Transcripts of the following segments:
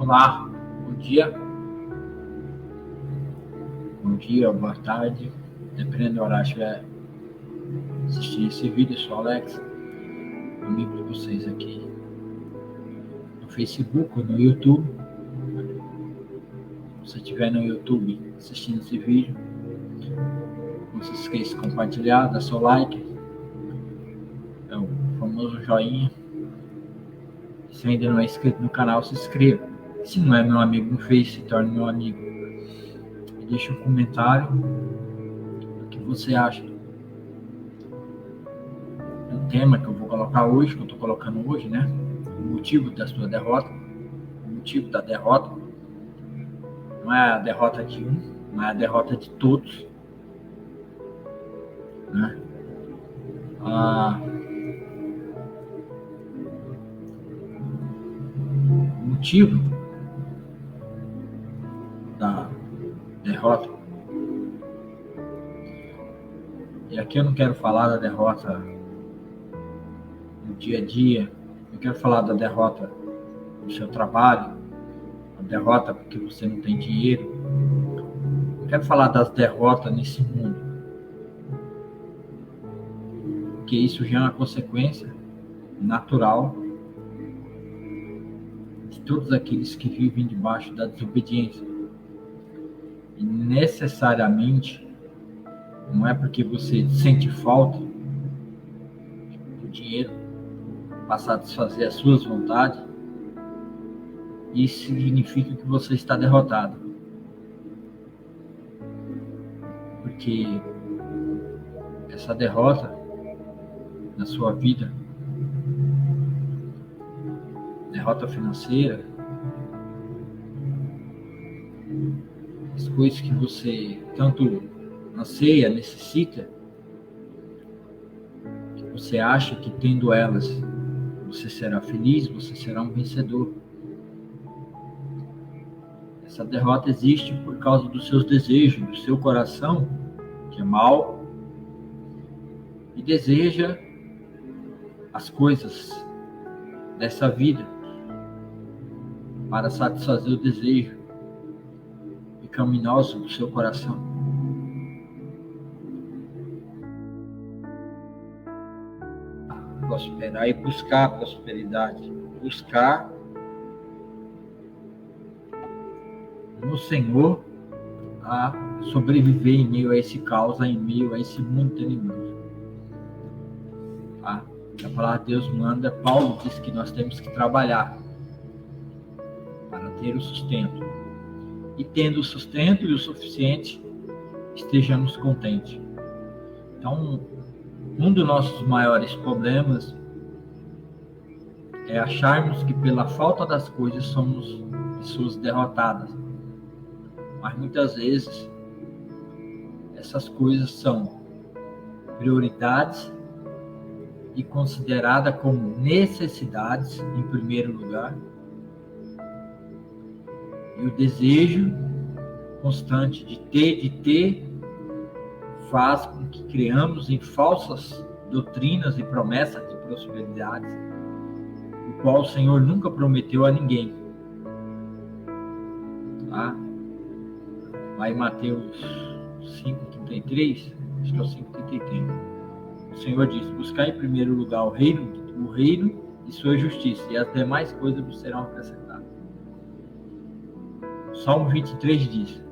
Olá, bom dia, boa tarde, dependendo do horário que estiver assistindo esse vídeo. Eu sou Alex, amigo de vocês aqui no Facebook ou no YouTube. Se você estiver no YouTube assistindo esse vídeo, não se esqueça de compartilhar, dar seu like, é o famoso joinha. Se ainda não é inscrito no canal, se inscreva. Se não é meu amigo no Face, se torne meu amigo. E deixe um comentário do que você acha do tema que eu vou colocar hoje, que eu estou colocando hoje, né? O motivo da sua derrota. O motivo da derrota não é a derrota de um, não é a derrota de todos, né? O motivo da derrota, e aqui eu não quero falar da derrota no dia a dia, eu quero falar da derrota no seu trabalho, a derrota porque você não tem dinheiro, eu quero falar das derrotas nesse mundo, porque isso já é uma consequência natural de todos aqueles que vivem debaixo da desobediência. E necessariamente não é porque você sente falta do dinheiro, passar a desfazer as suas vontades, isso significa que você está derrotado. Porque essa derrota na sua vida, derrota financeira, as coisas que você tanto anseia, necessita, que você acha que tendo elas, você será feliz, você será um vencedor. Essa derrota existe por causa dos seus desejos, do seu coração, que é mau, e deseja as coisas dessa vida para satisfazer o desejo pecaminoso do seu coração. Prosperar e buscar a prosperidade, buscar no Senhor a sobreviver em meio a esse caos, em meio a esse mundo tenebroso. Tá? A palavra de Deus manda, Paulo diz que nós temos que trabalhar para ter o sustento. E tendo o sustento e o suficiente, estejamos contentes. Então, um dos nossos maiores problemas é acharmos que pela falta das coisas somos pessoas derrotadas. Mas muitas vezes essas coisas são prioridades e consideradas como necessidades em primeiro lugar. E o desejo constante de ter, faz com que criamos em falsas doutrinas e promessas de prosperidade, o qual o Senhor nunca prometeu a ninguém. Tá? Lá em Mateus 5,33, acho que é o 5,33, o Senhor diz: buscar em primeiro lugar o reino e sua justiça, e as demais coisas vos serão acrescentadas. Salmo 23 diz: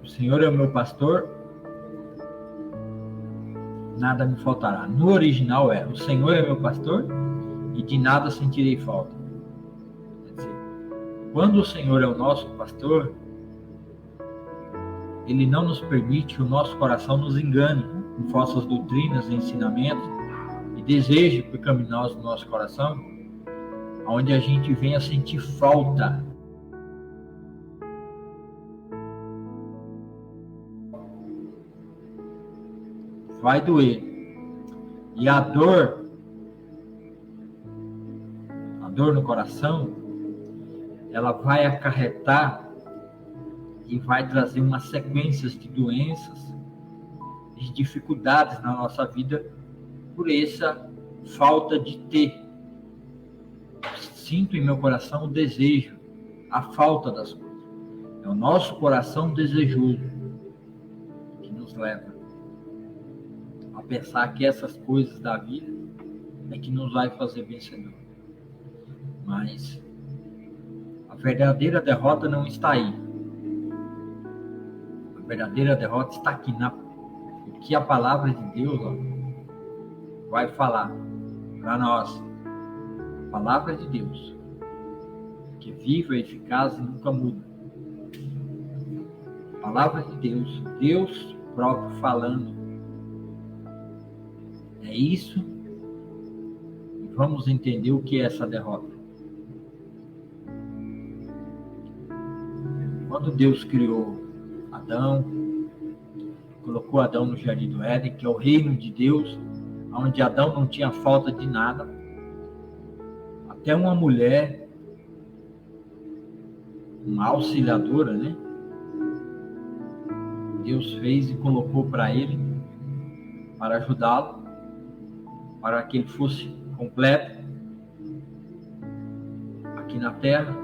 o Senhor é o meu pastor, nada me faltará. No original o Senhor é meu pastor e de nada sentirei falta. Quer dizer, quando o Senhor é o nosso pastor, Ele não nos permite que o nosso coração nos engane com falsas doutrinas e ensinamentos e desejos pecaminosos no nosso coração, onde a gente venha sentir falta. Vai doer. E a dor no coração, ela vai acarretar e vai trazer uma sequência de doenças, de dificuldades na nossa vida por essa falta de ter. Sinto em meu coração o desejo a falta das coisas. É o nosso coração desejoso que nos leva a pensar que essas coisas da vida é que nos vai fazer vencedor. Mas a verdadeira derrota não está aí. A verdadeira derrota está aqui, o que a palavra de Deus vai falar para nós. A palavra de Deus, que é viva, eficaz e nunca muda. A palavra de Deus, Deus próprio falando. É isso. E vamos entender o que é essa derrota. Quando Deus criou Adão, colocou Adão no Jardim do Éden, que é o reino de Deus, onde Adão não tinha falta de nada, até uma mulher, uma auxiliadora, né? Deus fez e colocou para ele, para ajudá-lo, para que ele fosse completo aqui na terra,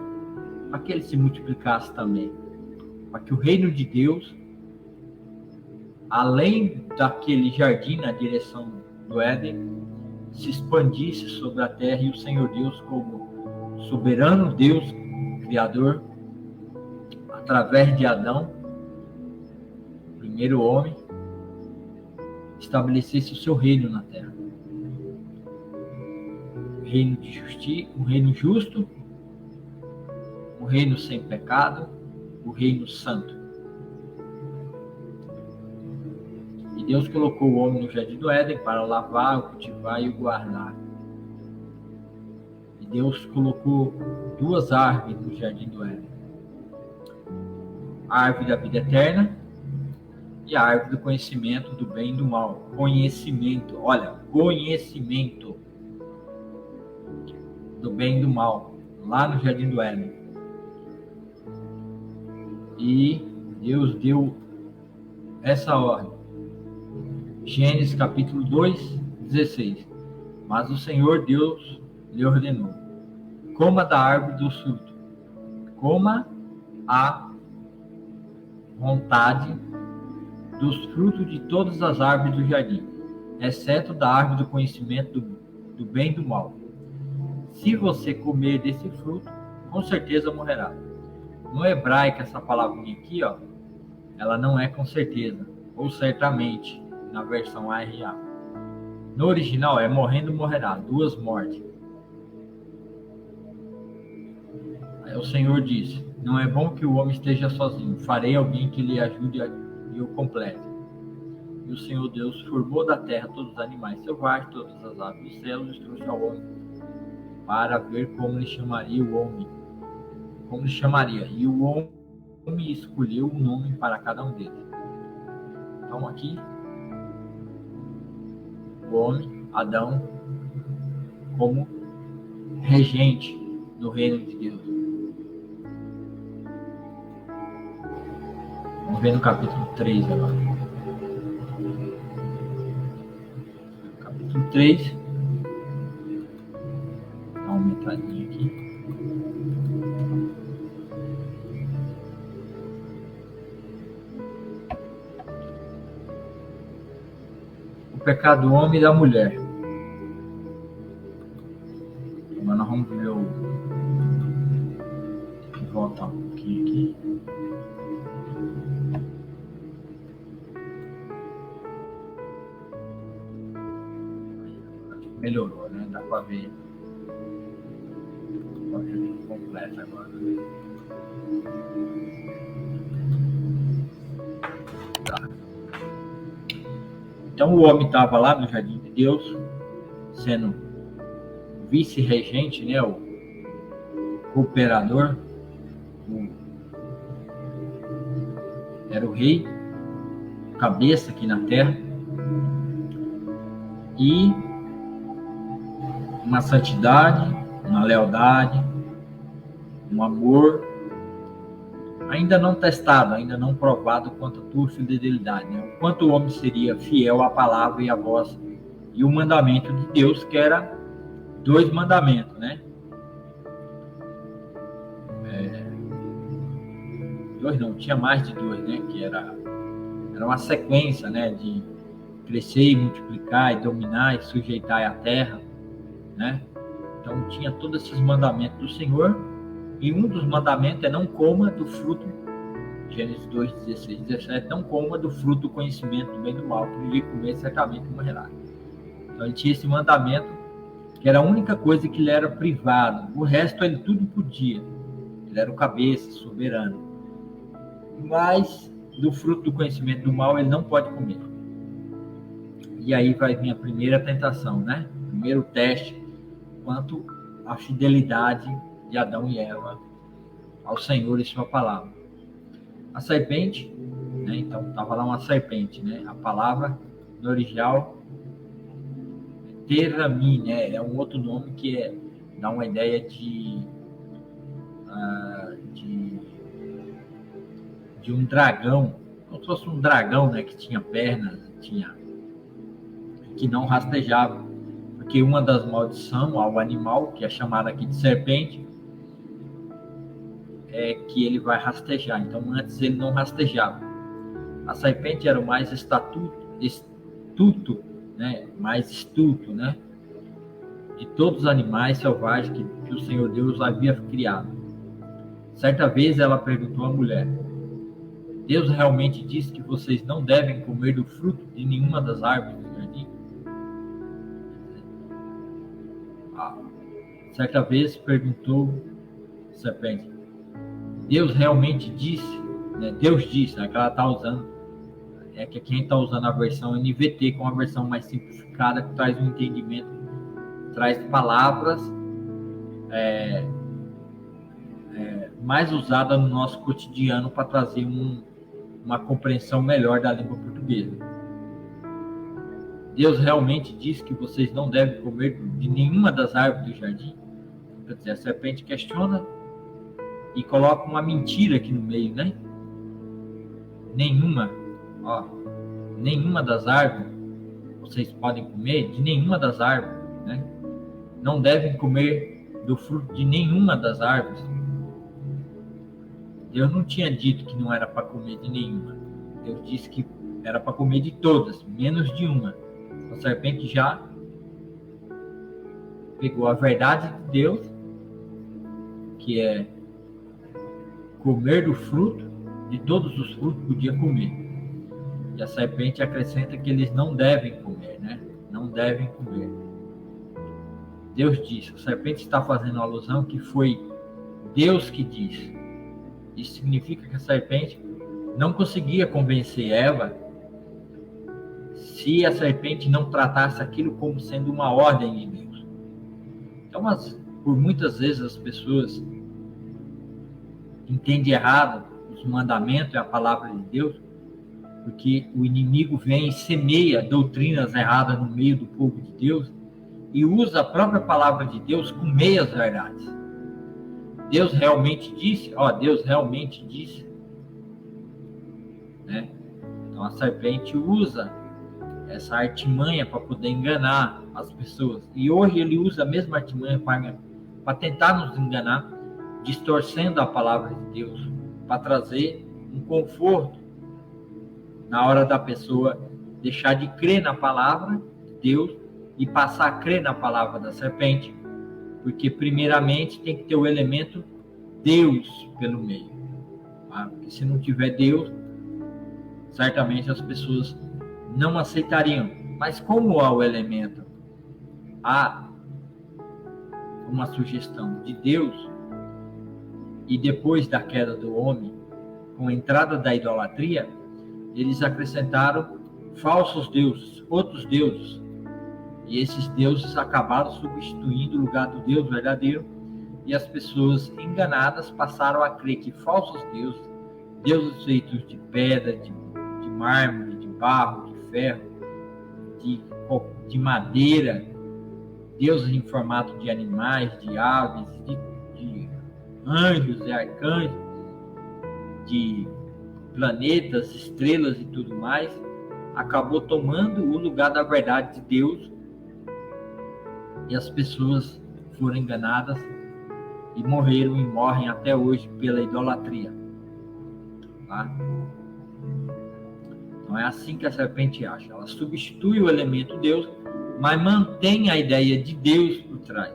para que ele se multiplicasse também, para que o reino de Deus, além daquele jardim na direção do Éden, se expandisse sobre a terra, e o Senhor Deus, como soberano Deus, Criador, através de Adão, o primeiro homem, estabelecesse o seu reino na terra. Um reino de justiça, um reino justo, um reino sem pecado, o reino santo. E Deus colocou o homem no Jardim do Éden para lavar, o cultivar e o guardar. E Deus colocou duas árvores no Jardim do Éden: a árvore da vida eterna e a árvore do conhecimento do bem e do mal. Conhecimento, olha, conhecimento do bem e do mal, lá no Jardim do Éden. E Deus deu essa ordem. Gênesis capítulo 2, 16. Mas o Senhor Deus lhe ordenou: coma da árvore do fruto, coma a vontade dos frutos de todas as árvores do jardim, exceto da árvore do conhecimento do bem e do mal. Se você comer desse fruto, com certeza morrerá. No hebraico, essa palavrinha aqui, ela não é com certeza, ou certamente, na versão ARA. No original é morrendo, morrerá, duas mortes. Aí o Senhor disse: não é bom que o homem esteja sozinho, farei alguém que lhe ajude e o complete. E o Senhor Deus formou da terra todos os animais selvagens, todas as aves dos céus, e trouxe ao homem para ver como lhe chamaria o homem. Como lhe chamaria. E o homem escolheu um nome para cada um deles. Então aqui, o homem, Adão, como regente do reino de Deus. Vamos ver no capítulo 3 agora. Capítulo 3. Dá uma aumentadinha aqui. O pecado do homem e da mulher. Agora nós vamos ver o... Deixa eu voltar um pouquinho aqui. Melhorou, né? Dá pra ver. Pode ver completo agora. Tá. Então o homem estava lá no Jardim de Deus, sendo vice-regente, né? O cooperador. Era o rei, cabeça aqui na terra. E uma santidade, uma lealdade, um amor, ainda não testado, ainda não provado quanto a tua fidelidade, né? O quanto o homem seria fiel à palavra e à voz e o mandamento de Deus, que era 2 mandamentos, né? dois não, tinha mais de dois, né? Que era uma sequência, né? De crescer e multiplicar e dominar e sujeitar a terra, né? Então tinha todos esses mandamentos do Senhor, e um dos mandamentos é não coma do fruto, Gênesis 2, 16, 17, não coma do fruto do conhecimento do bem e do mal, que ninguém comer certamente morrerá. Então ele tinha esse mandamento, que era a única coisa que ele era privado, o resto ele tudo podia, ele era o cabeça, soberano, mas do fruto do conhecimento do mal ele não pode comer. E aí vai vir a primeira tentação, né? Primeiro teste quanto à fidelidade de Adão e Eva ao Senhor e sua palavra. A serpente, né? Então estava lá uma serpente, né? A palavra no original Terami, né? É um outro nome que dá uma ideia de um dragão, como se fosse um dragão, né? Que tinha pernas, que não rastejava, porque uma das maldições ao animal, que é chamada aqui de serpente, é que ele vai rastejar. Então antes ele não rastejava. A serpente era o mais astuto, né? Mais astuto, né? De todos os animais selvagens que o Senhor Deus havia criado. Certa vez ela perguntou à mulher: Deus realmente disse que vocês não devem comer do fruto de nenhuma das árvores do jardim? Certa vez perguntou a serpente: Deus realmente disse, né? Deus disse, né? Que ela está usando, é que quem está usando a versão NVT, com a versão mais simplificada, que traz um entendimento, traz palavras mais usadas no nosso cotidiano para trazer uma compreensão melhor da língua portuguesa. Deus realmente disse que vocês não devem comer de nenhuma das árvores do jardim? Quer dizer, a serpente questiona e coloca uma mentira aqui no meio, né? Nenhuma das árvores vocês podem comer, de nenhuma das árvores, né? Não devem comer do fruto de nenhuma das árvores. Deus não tinha dito que não era para comer de nenhuma. Deus disse que era para comer de todas, menos de uma. A serpente já pegou a verdade de Deus, que é comer do fruto, de todos os frutos podia comer. E a serpente acrescenta que eles não devem comer, né? Não devem comer. Deus disse, a serpente está fazendo alusão que foi Deus que disse. Isso significa que a serpente não conseguia convencer Eva se a serpente não tratasse aquilo como sendo uma ordem de Deus. Então, por muitas vezes as pessoas entendem errado os mandamentos e a palavra de Deus, porque o inimigo vem e semeia doutrinas erradas no meio do povo de Deus e usa a própria palavra de Deus com meias verdades. Deus realmente disse, né? Então a serpente usa essa artimanha para poder enganar as pessoas. E hoje ele usa a mesma artimanha para tentar nos enganar, distorcendo a palavra de Deus, para trazer um conforto na hora da pessoa deixar de crer na palavra de Deus e passar a crer na palavra da serpente, porque primeiramente tem que ter o elemento Deus pelo meio, tá? Porque se não tiver Deus, certamente as pessoas não aceitariam. Mas como há o elemento, há uma sugestão de Deus, e depois da queda do homem, com a entrada da idolatria, eles acrescentaram falsos deuses, outros deuses. E esses deuses acabaram substituindo o lugar do Deus verdadeiro, e as pessoas enganadas passaram a crer que falsos deuses feitos de pedra, de mármore, de barro, de ferro, de madeira, deuses em formato de animais, de aves, de anjos e arcanjos, de planetas, estrelas e tudo mais, acabou tomando o lugar da verdade de Deus, e as pessoas foram enganadas e morreram e morrem até hoje pela idolatria. Tá? Então é assim que a serpente age. Ela substitui o elemento Deus, mas mantém a ideia de Deus por trás.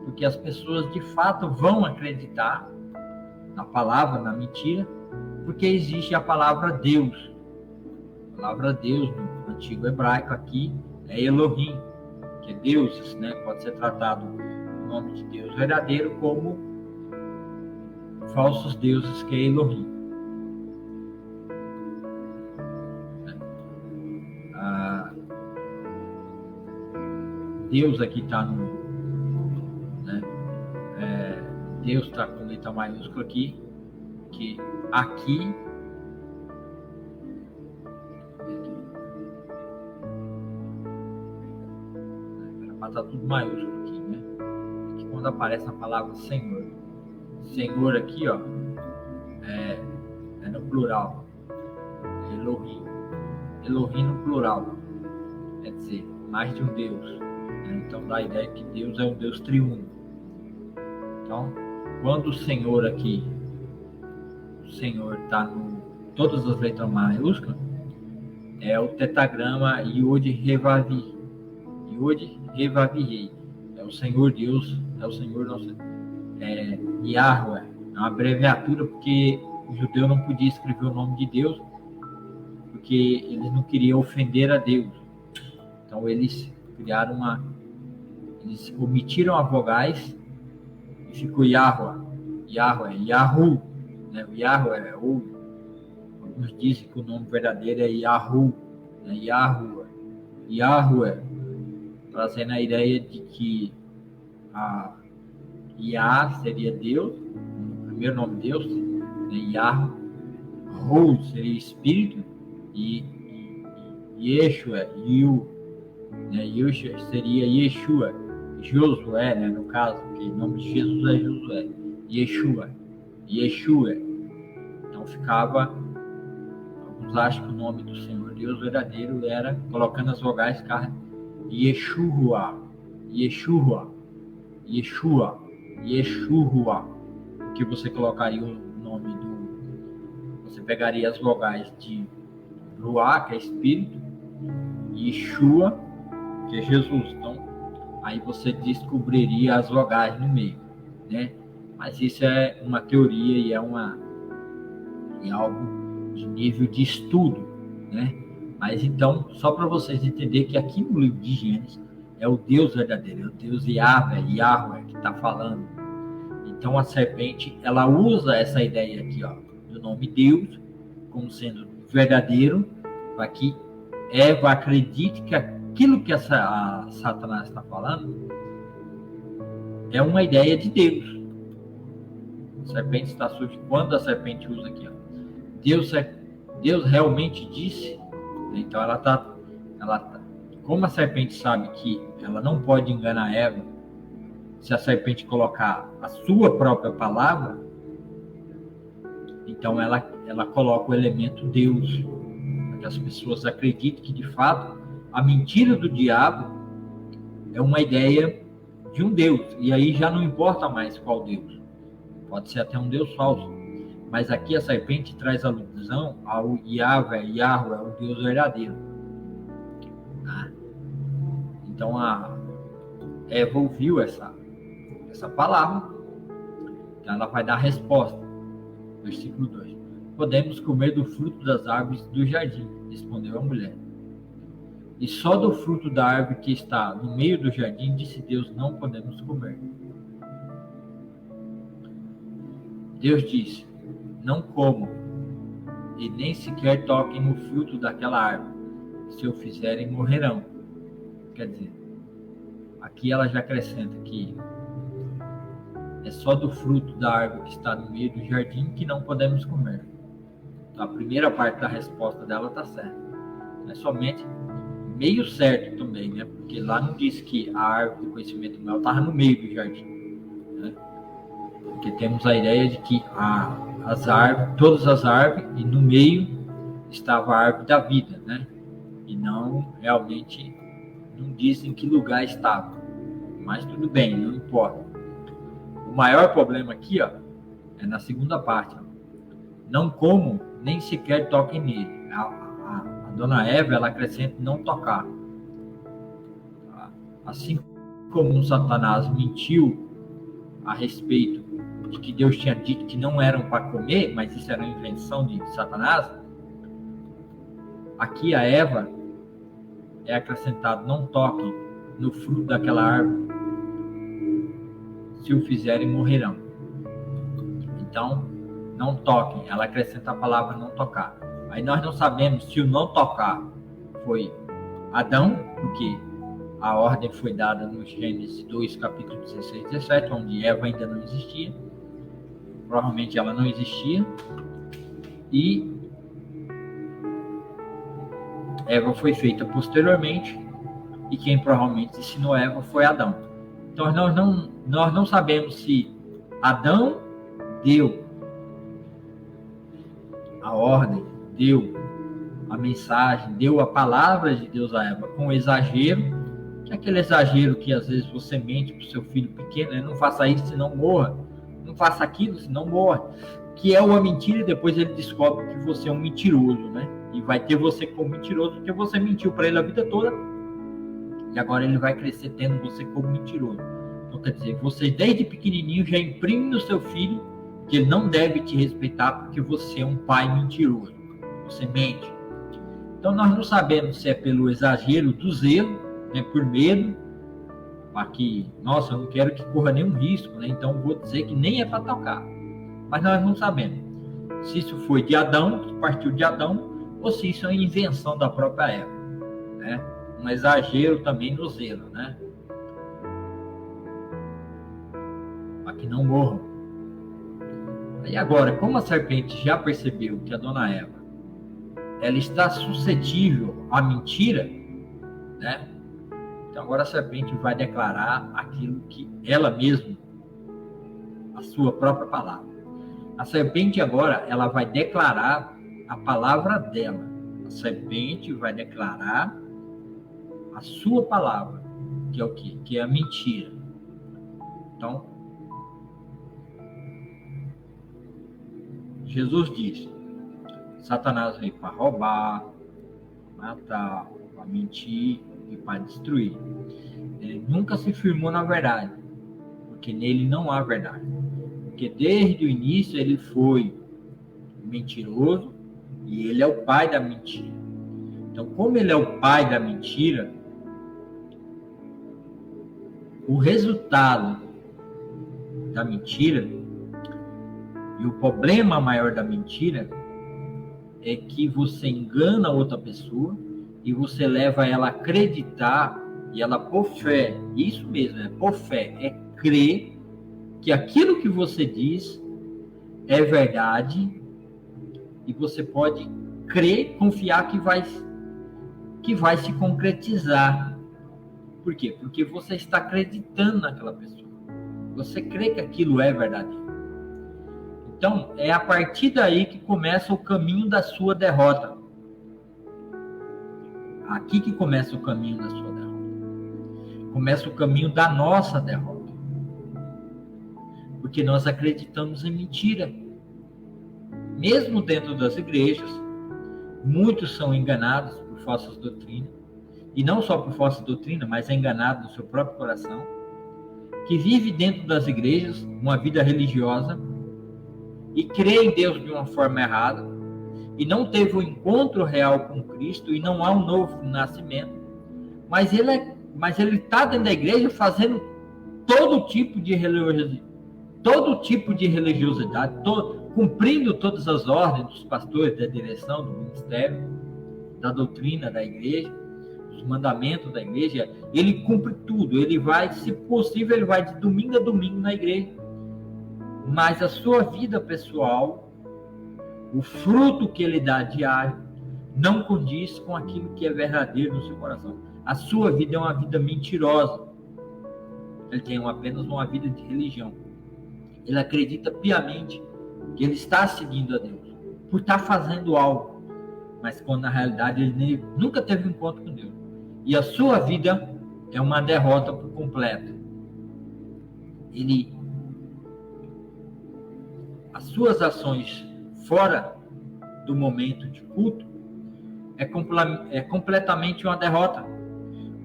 Porque as pessoas de fato vão acreditar na palavra, na mentira, porque existe a palavra Deus. A palavra Deus no antigo hebraico aqui é Elohim, que é deuses, né? Pode ser tratado o nome de Deus verdadeiro como falsos deuses, que é Elohim. Deus aqui está no... né? Deus está com letra maiúscula aqui, que aqui está tudo maiúsculo aqui, né? Aqui quando aparece a palavra Senhor. Senhor aqui, ó, é no plural. Elohim. Elohim no plural. Quer dizer, mais de um Deus. Então dá a ideia que Deus é um Deus triuno. Então, quando o Senhor aqui, o Senhor está no todas as letras maiúsculas, é o tetagrama Yod Revavi. Yod Revavi. É o Senhor Deus, é o Senhor nosso, Yahweh. É uma abreviatura porque o judeu não podia escrever o nome de Deus, porque eles não queriam ofender a Deus. Então eles criaram eles omitiram as vogais e ficou Yahweh, Yahu, né? O Yahweh, ou alguns dizem que o nome verdadeiro é Yahu, né? Yahweh, trazendo a ideia de que a Yah seria Deus, o primeiro nome de Deus, né? Yahu seria Espírito, e Yeshua, né? Yeshua seria Yeshua, Josué, né? No caso, que o nome de Jesus é Josué, Yeshua. Então ficava, alguns acham que o nome do Senhor Deus verdadeiro era, colocando as vogais, Yeshua, que você colocaria o nome você pegaria as vogais de Ruá, que é Espírito, Yeshua, que é Jesus. Então, aí você descobriria as vogais no meio, né? Mas isso é uma teoria e é algo de nível de estudo, né? Mas então, só para vocês entenderem que aqui no livro de Gênesis é o Deus verdadeiro, é o Deus Yahweh que está falando. Então a serpente, ela usa essa ideia aqui, ó, do nome Deus como sendo verdadeiro, para que Eva acredite que aquilo que a Satanás está falando é uma ideia de Deus. A serpente está surgindo. Quando a serpente usa aqui, ó, Deus realmente disse. Então ela tá, como a serpente sabe que ela não pode enganar Eva, se a serpente colocar a sua própria palavra, então ela coloca o elemento Deus, para que as pessoas acreditem que de fato a mentira do diabo é uma ideia de um Deus, e aí já não importa mais qual Deus, pode ser até um Deus falso, mas aqui a serpente traz alusão ao Yahweh, o Deus verdadeiro. Então a Eva ouviu essa palavra, então ela vai dar a resposta. Versículo 2: podemos comer do fruto das árvores do jardim, respondeu a mulher. E só do fruto da árvore que está no meio do jardim, disse Deus, não podemos comer. Deus disse, não comam, e nem sequer toquem no fruto daquela árvore, se o fizerem morrerão. Quer dizer, aqui ela já acrescenta que é só do fruto da árvore que está no meio do jardim que não podemos comer. Então, a primeira parte da resposta dela está certa. É somente meio certo também, né? Porque lá não diz que a árvore do conhecimento do mal estava no meio do jardim, né? Porque temos a ideia de que as árvores, todas as árvores, e no meio estava a árvore da vida, né? E não realmente não diz em que lugar estava. Mas tudo bem, não importa. O maior problema aqui, ó, é na segunda parte. Ó. Não como nem sequer toquem nele. A dona Eva, ela acrescenta não tocar. Assim como Satanás mentiu a respeito de que Deus tinha dito que não eram para comer, mas isso era uma invenção de Satanás, aqui a Eva é acrescentado, não toquem no fruto daquela árvore, se o fizerem morrerão. Então, não toquem, ela acrescenta a palavra não tocar. Aí nós não sabemos se o não tocar foi Adão, porque a ordem foi dada no Gênesis 2, capítulo 16 e 17, onde Eva ainda não existia. Provavelmente ela não existia. E Eva foi feita posteriormente. E quem provavelmente ensinou Eva foi Adão. Então nós não sabemos se Adão deu a ordem, deu a mensagem, deu a palavra de Deus a Eva com exagero, que é aquele exagero que às vezes você mente para o seu filho pequeno, né? Não faça isso senão morra, não faça aquilo senão morra, que é uma mentira, e depois ele descobre que você é um mentiroso, né? E vai ter você como mentiroso, porque você mentiu para ele a vida toda, e agora ele vai crescer tendo você como mentiroso. Então quer dizer, você desde pequenininho já imprime no seu filho que ele não deve te respeitar porque você é um pai mentiroso, você mente. Então nós não sabemos se é pelo exagero do zelo, né, por medo, para que, nossa, eu não quero que corra nenhum risco, né, então vou dizer que nem é para tocar. Mas nós não sabemos se isso foi de Adão, se partiu de Adão, ou se isso é uma invenção da própria Eva, né? Um exagero também no zelo, né? Para que não morram. E agora, como a serpente já percebeu que a dona Eva ela está suscetível à mentira, né? Então agora a serpente vai declarar aquilo que ela mesma, a sua própria palavra. A serpente agora ela vai declarar a palavra dela. A serpente vai declarar a sua palavra, que é o quê? Que é a mentira. Então, Jesus disse, Satanás veio para roubar, matar, para mentir e para destruir. Ele nunca se firmou na verdade, porque nele não há verdade. Porque desde o início ele foi mentiroso e ele é o pai da mentira. Então, como ele é o pai da mentira, o resultado da mentira e o problema maior da mentira é que você engana outra pessoa e você leva ela a acreditar e ela por fé, isso mesmo, por fé, é crer que aquilo que você diz é verdade e você pode crer, confiar que vai se concretizar. Por quê? Porque você está acreditando naquela pessoa. Você crê que aquilo é verdadeiro. Então, é a partir daí que começa o caminho da sua derrota. Aqui que começa o caminho da sua derrota. Começa o caminho da nossa derrota. Porque nós acreditamos em mentira. Mesmo dentro das igrejas, muitos são enganados por falsas doutrinas. E não só por falsa doutrina, mas é enganado no seu próprio coração. Que vive dentro das igrejas uma vida religiosa e crê em Deus de uma forma errada, e não teve um encontro real com Cristo, e não há um novo nascimento, mas ele está dentro da igreja fazendo todo tipo de religiosidade, cumprindo todas as ordens dos pastores, da direção, do ministério, da doutrina da igreja, dos mandamentos da igreja. Ele cumpre tudo, ele vai, se possível, ele vai de domingo a domingo na igreja. Mas a sua vida pessoal, o fruto que ele dá diário, não condiz com aquilo que é verdadeiro no seu coração. A sua vida é uma vida mentirosa. Ele tem apenas uma vida de religião. Ele acredita piamente que ele está seguindo a Deus, por estar fazendo algo, mas quando na realidade ele nunca teve um encontro com Deus. E a sua vida é uma derrota por completo. As suas ações fora do momento de culto, é completamente uma derrota,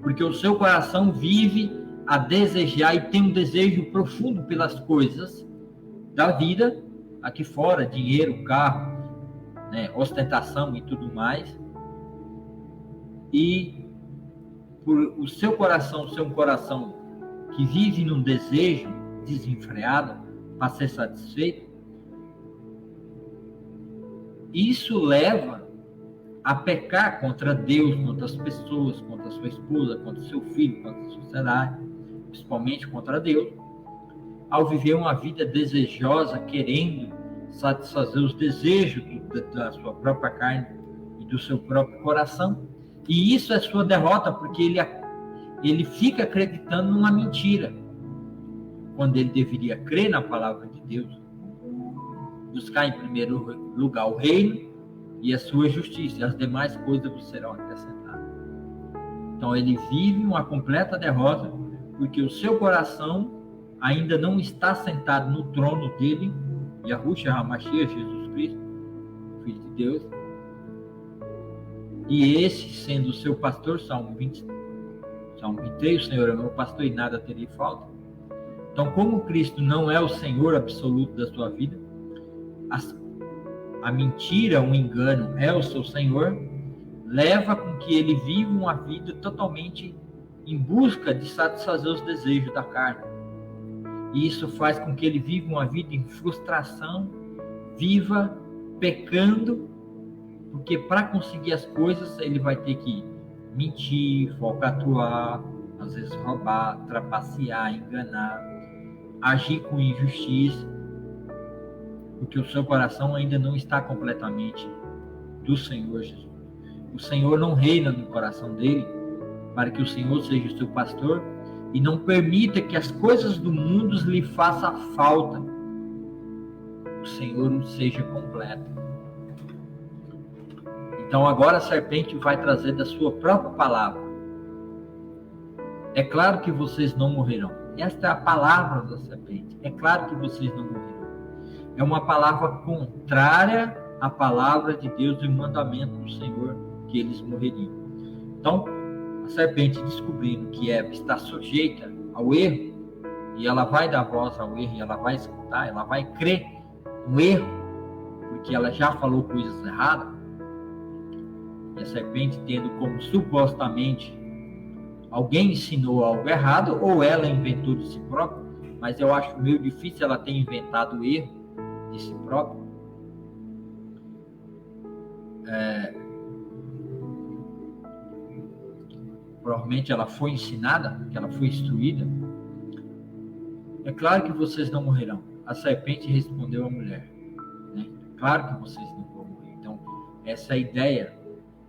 porque o seu coração vive a desejar e tem um desejo profundo pelas coisas da vida aqui fora, dinheiro, carro, né, ostentação e tudo mais, e por o seu coração ser um coração que vive num desejo desenfreado para ser satisfeito, isso leva a pecar contra Deus, contra as pessoas, contra a sua esposa, contra o seu filho, contra a sociedade, principalmente contra Deus, ao viver uma vida desejosa, querendo satisfazer os desejos da sua própria carne e do seu próprio coração. E isso é sua derrota, porque ele fica acreditando numa mentira, quando ele deveria crer na palavra de Deus, buscar em primeiro lugar o reino e a sua justiça, e as demais coisas vos serão acrescentadas. Então ele vive uma completa derrota, porque o seu coração ainda não está sentado no trono dele, Yahushua HaMashiach, Jesus Cristo, Filho de Deus, e esse sendo o seu pastor, Salmo 23, o Senhor é meu pastor e nada terei falta. Então, como Cristo não é o Senhor absoluto da sua vida, a mentira, o engano é o seu Senhor, leva com que ele viva uma vida totalmente em busca de satisfazer os desejos da carne. E isso faz com que ele viva uma vida em frustração, viva pecando, porque para conseguir as coisas ele vai ter que mentir, falcatruar, às vezes roubar, trapacear, enganar, agir com injustiça, porque o seu coração ainda não está completamente do Senhor Jesus. O Senhor não reina no coração dele, para que o Senhor seja o seu pastor e não permita que as coisas do mundo lhe façam falta. O Senhor seja completo. Então agora a serpente vai trazer da sua própria palavra. É claro que vocês não morrerão. Esta é a palavra da serpente. É claro que vocês não morrerão. É uma palavra contrária à palavra de Deus e o mandamento do Senhor, que eles morreriam. Então, a serpente, descobrindo que Eva está sujeita ao erro, e ela vai dar voz ao erro, e ela vai escutar, ela vai crer no erro, porque ela já falou coisas erradas, e a serpente, tendo como supostamente alguém ensinou algo errado, ou ela inventou de si própria, mas eu acho meio difícil ela ter inventado o erro de si própria. Provavelmente ela foi ensinada, que ela foi instruída. É claro que vocês não morrerão. A serpente respondeu à mulher, né? Claro que vocês não vão morrer. Então, essa é a ideia,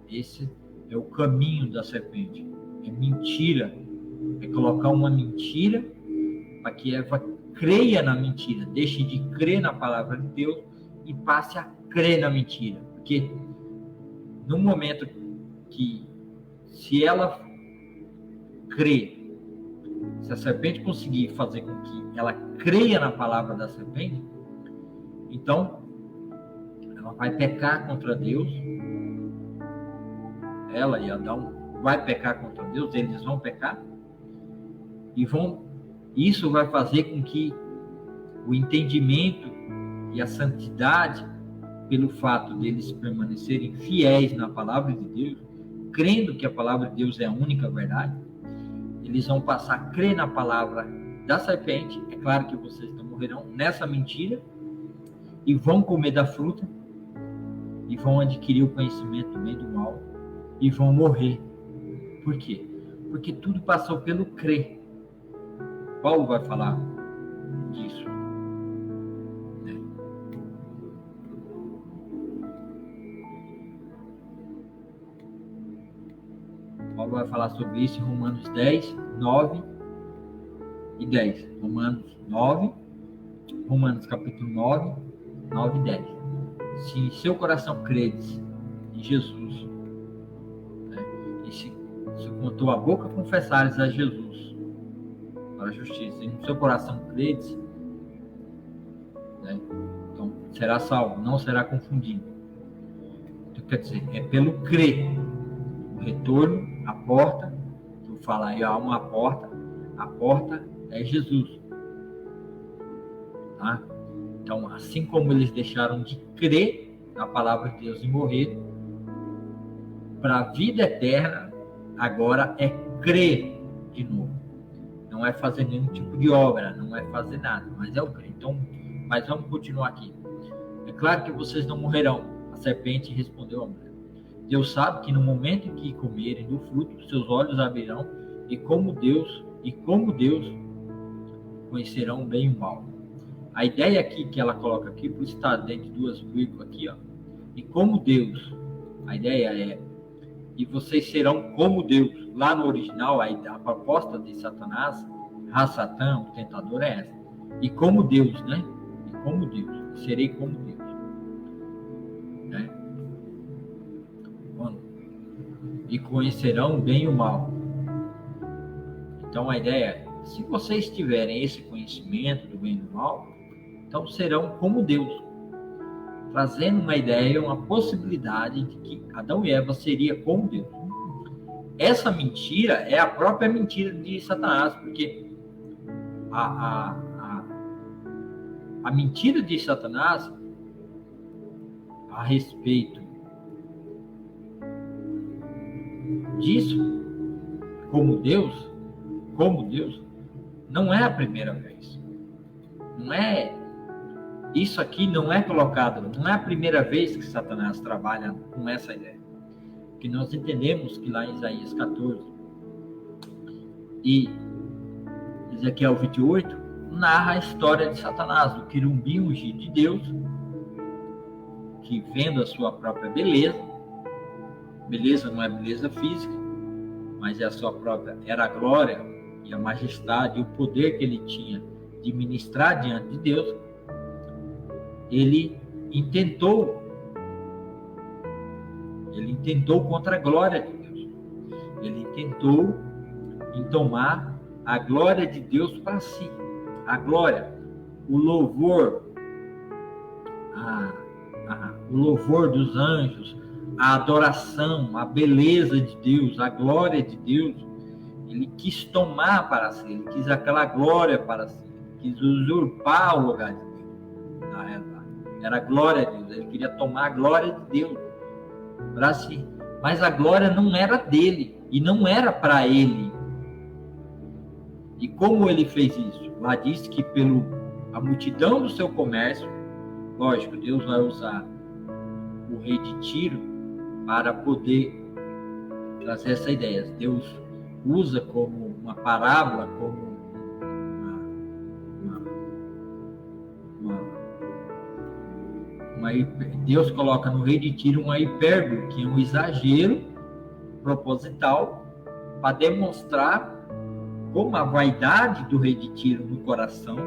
esse é o caminho da serpente. É mentira, é colocar uma mentira para que Eva creia na mentira, deixe de crer na palavra de Deus e passe a crer na mentira. Porque no momento que, se ela crer, se a serpente conseguir fazer com que ela creia na palavra da serpente, então ela vai pecar contra Deus, ela e Adão vai pecar contra Deus, eles vão pecar, e isso vai fazer com que o entendimento e a santidade, pelo fato deles permanecerem fiéis na palavra de Deus, crendo que a palavra de Deus é a única verdade, eles vão passar a crer na palavra da serpente. É claro que vocês não morrerão nessa mentira, e vão comer da fruta, e vão adquirir o conhecimento do bem e do mal, e vão morrer. Por quê? Porque tudo passou pelo crer. Paulo vai falar disso, né? Paulo vai falar sobre isso em Romanos 10, 9 e 10. Romanos capítulo 9, 9 e 10. Se em seu coração credes em Jesus, né, e se com a tua boca confessares a Jesus para a justiça, e no seu coração credes, né, então será salvo, não será confundido. quer dizer, é pelo crer. O retorno, a porta, eu falo aí, há uma porta, a porta é Jesus. Tá? Então, assim como eles deixaram de crer na palavra de Deus e morrer, para a vida eterna, agora é crer de novo. Não é fazer nenhum tipo de obra, não é fazer nada, mas é o crer. Então, mas vamos continuar aqui. É claro que vocês não morrerão. A serpente respondeu à mulher: Deus sabe que no momento em que comerem do fruto, seus olhos abrirão e como Deus conhecerão o bem e o mal. A ideia aqui que ela coloca aqui, por estar dentro de duas vírgulas aqui, ó, e como Deus, a ideia é, e vocês serão como Deus. Lá no original, a proposta de Satanás, Satã, o tentador, é essa. E como Deus, né? E como Deus, serei como Deus. Né? E conhecerão o bem e o mal. Então a ideia é, se vocês tiverem esse conhecimento do bem e do mal, então serão como Deus, trazendo uma ideia, uma possibilidade de que Adão e Eva seria como Deus. Essa mentira é a própria mentira de Satanás, porque a mentira de Satanás a respeito disso, como Deus, não é a primeira vez. Não é, isso aqui não é colocado, não é a primeira vez que Satanás trabalha com essa ideia. Que nós entendemos que lá em Isaías 14 e Ezequiel 28 narra a história de Satanás, do querubim ungido de Deus, que vendo a sua própria beleza não é beleza física, mas é a sua própria, era a glória e a majestade e o poder que ele tinha de ministrar diante de Deus, ele intentou contra a glória de Deus. Ele intentou tomar a glória de Deus para si. A glória, o louvor, o louvor dos anjos, a adoração, a beleza de Deus, a glória de Deus. Ele quis tomar para si, ele quis aquela glória para si, ele quis usurpar o lugar de Deus. Na realidade, era a glória de Deus, ele queria tomar a glória de Deus para si. Mas a glória não era dele e não era para ele. E como ele fez isso? Lá diz que a multidão do seu comércio, lógico, Deus vai usar o rei de Tiro para poder trazer essa ideia. Deus usa como uma parábola, como Deus coloca no rei de Tiro uma hipérbole, que é um exagero proposital, para demonstrar como a vaidade do rei de Tiro no coração,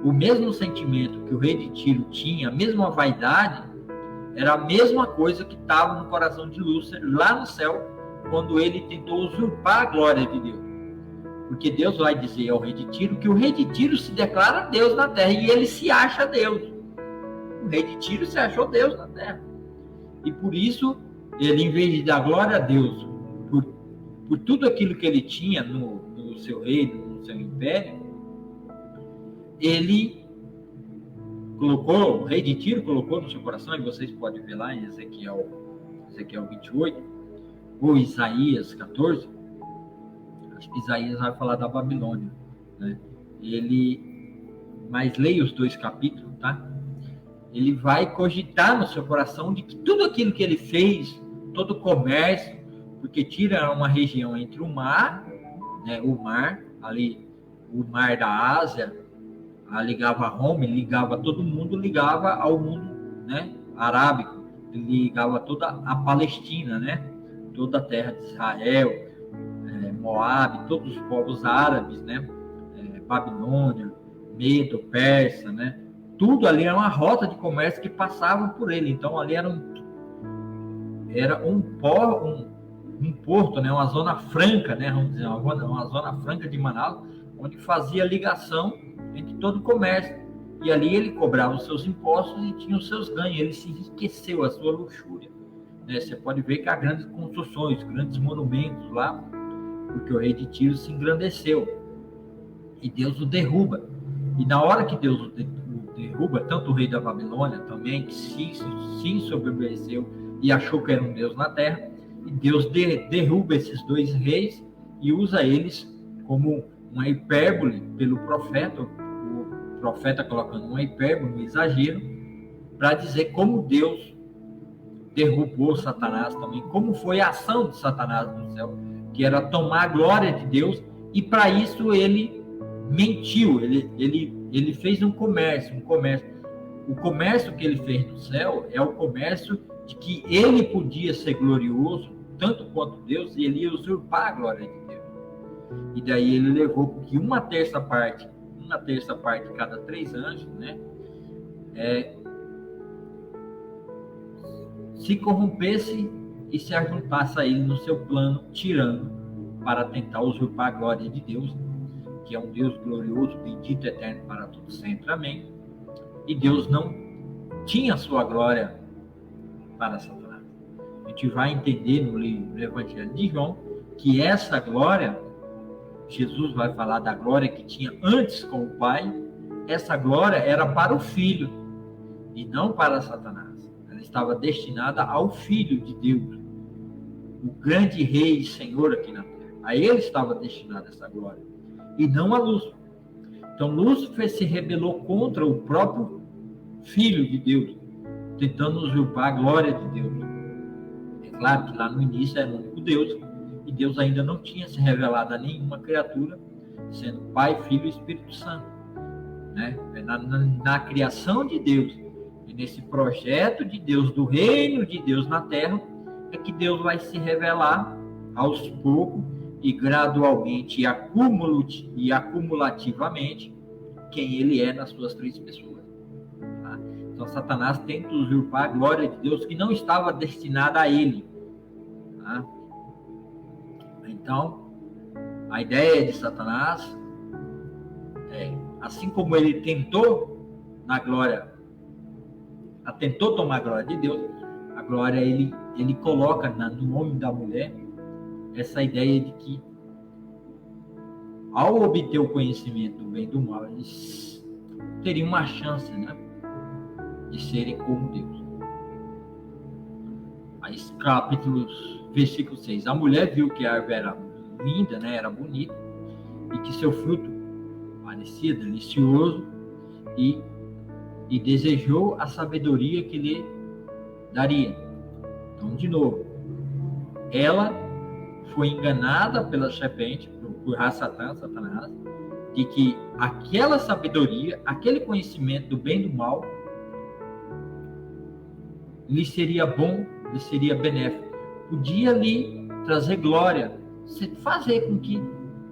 o mesmo sentimento que o rei de Tiro tinha, a mesma vaidade, era a mesma coisa que estava no coração de Lúcifer, lá no céu, quando ele tentou usurpar a glória de Deus. Porque Deus vai dizer ao rei de Tiro que o rei de Tiro se declara Deus na terra e ele se acha Deus. O rei de Tiro se achou Deus na terra. E por isso, ele, em vez de dar glória a Deus por tudo aquilo que ele tinha no seu reino, no seu império, o rei de Tiro colocou no seu coração, e vocês podem ver lá em Ezequiel 28, ou Isaías 14, acho que Isaías vai falar da Babilônia, né? Mas leia os 2 capítulos, tá? Ele vai cogitar no seu coração de que tudo aquilo que ele fez, todo o comércio, porque Tiro era uma região entre o mar, né, o mar da Ásia, ligava a Roma, ligava todo mundo, ligava ao mundo, né, arábico, ligava toda a Palestina, né, toda a terra de Israel, Moabe, todos os povos árabes, né, Babilônia, Medo, Persa, né, tudo ali era uma rota de comércio que passava por ele. Então ali era um porto, né, uma zona franca, né, vamos dizer, uma zona franca de Manaus, onde fazia ligação entre todo o comércio. E ali ele cobrava os seus impostos e tinha os seus ganhos. Ele se enriqueceu, a sua luxúria. né, você pode ver que há grandes construções, grandes monumentos lá, porque o rei de Tiro se engrandeceu e Deus o derruba. E na hora que Deus o derruba, tanto o rei da Babilônia também, que se ensoberbeceu e achou que era um Deus na terra, e Deus derruba esses dois reis e usa eles como uma hipérbole pelo profeta, o profeta colocando uma hipérbole, um exagero, para dizer como Deus derrubou Satanás também, como foi a ação de Satanás no céu, que era tomar a glória de Deus, e para isso ele mentiu, ele fez um comércio. O comércio que ele fez no céu é o comércio de que ele podia ser glorioso, tanto quanto Deus, e ele ia usurpar a glória de Deus. E daí ele levou que uma terça parte cada 3 anjos, né, se corrompesse e se ajuntasse a ele no seu plano tirano, para tentar usurpar a glória de Deus, que é um Deus glorioso, bendito, eterno para todo sempre. Amém. E Deus não tinha sua glória para Satanás. A gente vai entender no livro do Evangelho de João que essa glória, Jesus vai falar da glória que tinha antes com o Pai, essa glória era para o Filho e não para Satanás. Ela estava destinada ao Filho de Deus, o grande Rei e Senhor aqui na terra. A ele estava destinada essa glória, e não a Lúcifer. Então Lúcifer se rebelou contra o próprio Filho de Deus, tentando usurpar a glória de Deus. É claro que lá no início era o único Deus, e Deus ainda não tinha se revelado a nenhuma criatura, sendo Pai, Filho e Espírito Santo. Né? Na criação de Deus, e nesse projeto de Deus, do reino de Deus na terra, é que Deus vai se revelar aos poucos e gradualmente e acumulativamente quem ele é nas suas 3 pessoas. Tá? Então Satanás tenta usurpar a glória de Deus que não estava destinada a ele. Tá? Então, a ideia de Satanás é, assim como ele tentou tomar a glória de Deus, a glória ele coloca no homem da mulher essa ideia de que, ao obter o conhecimento do bem e do mal, eles teriam uma chance, né, de serem como Deus. Aí, versículo 6. A mulher viu que a árvore era linda, né, era bonita, e que seu fruto parecia delicioso, e desejou a sabedoria que lhe daria. Então, de novo, ela foi enganada pela serpente, por Satanás, de que aquela sabedoria, aquele conhecimento do bem e do mal, lhe seria bom, lhe seria benéfico. Podia lhe trazer glória, fazer com que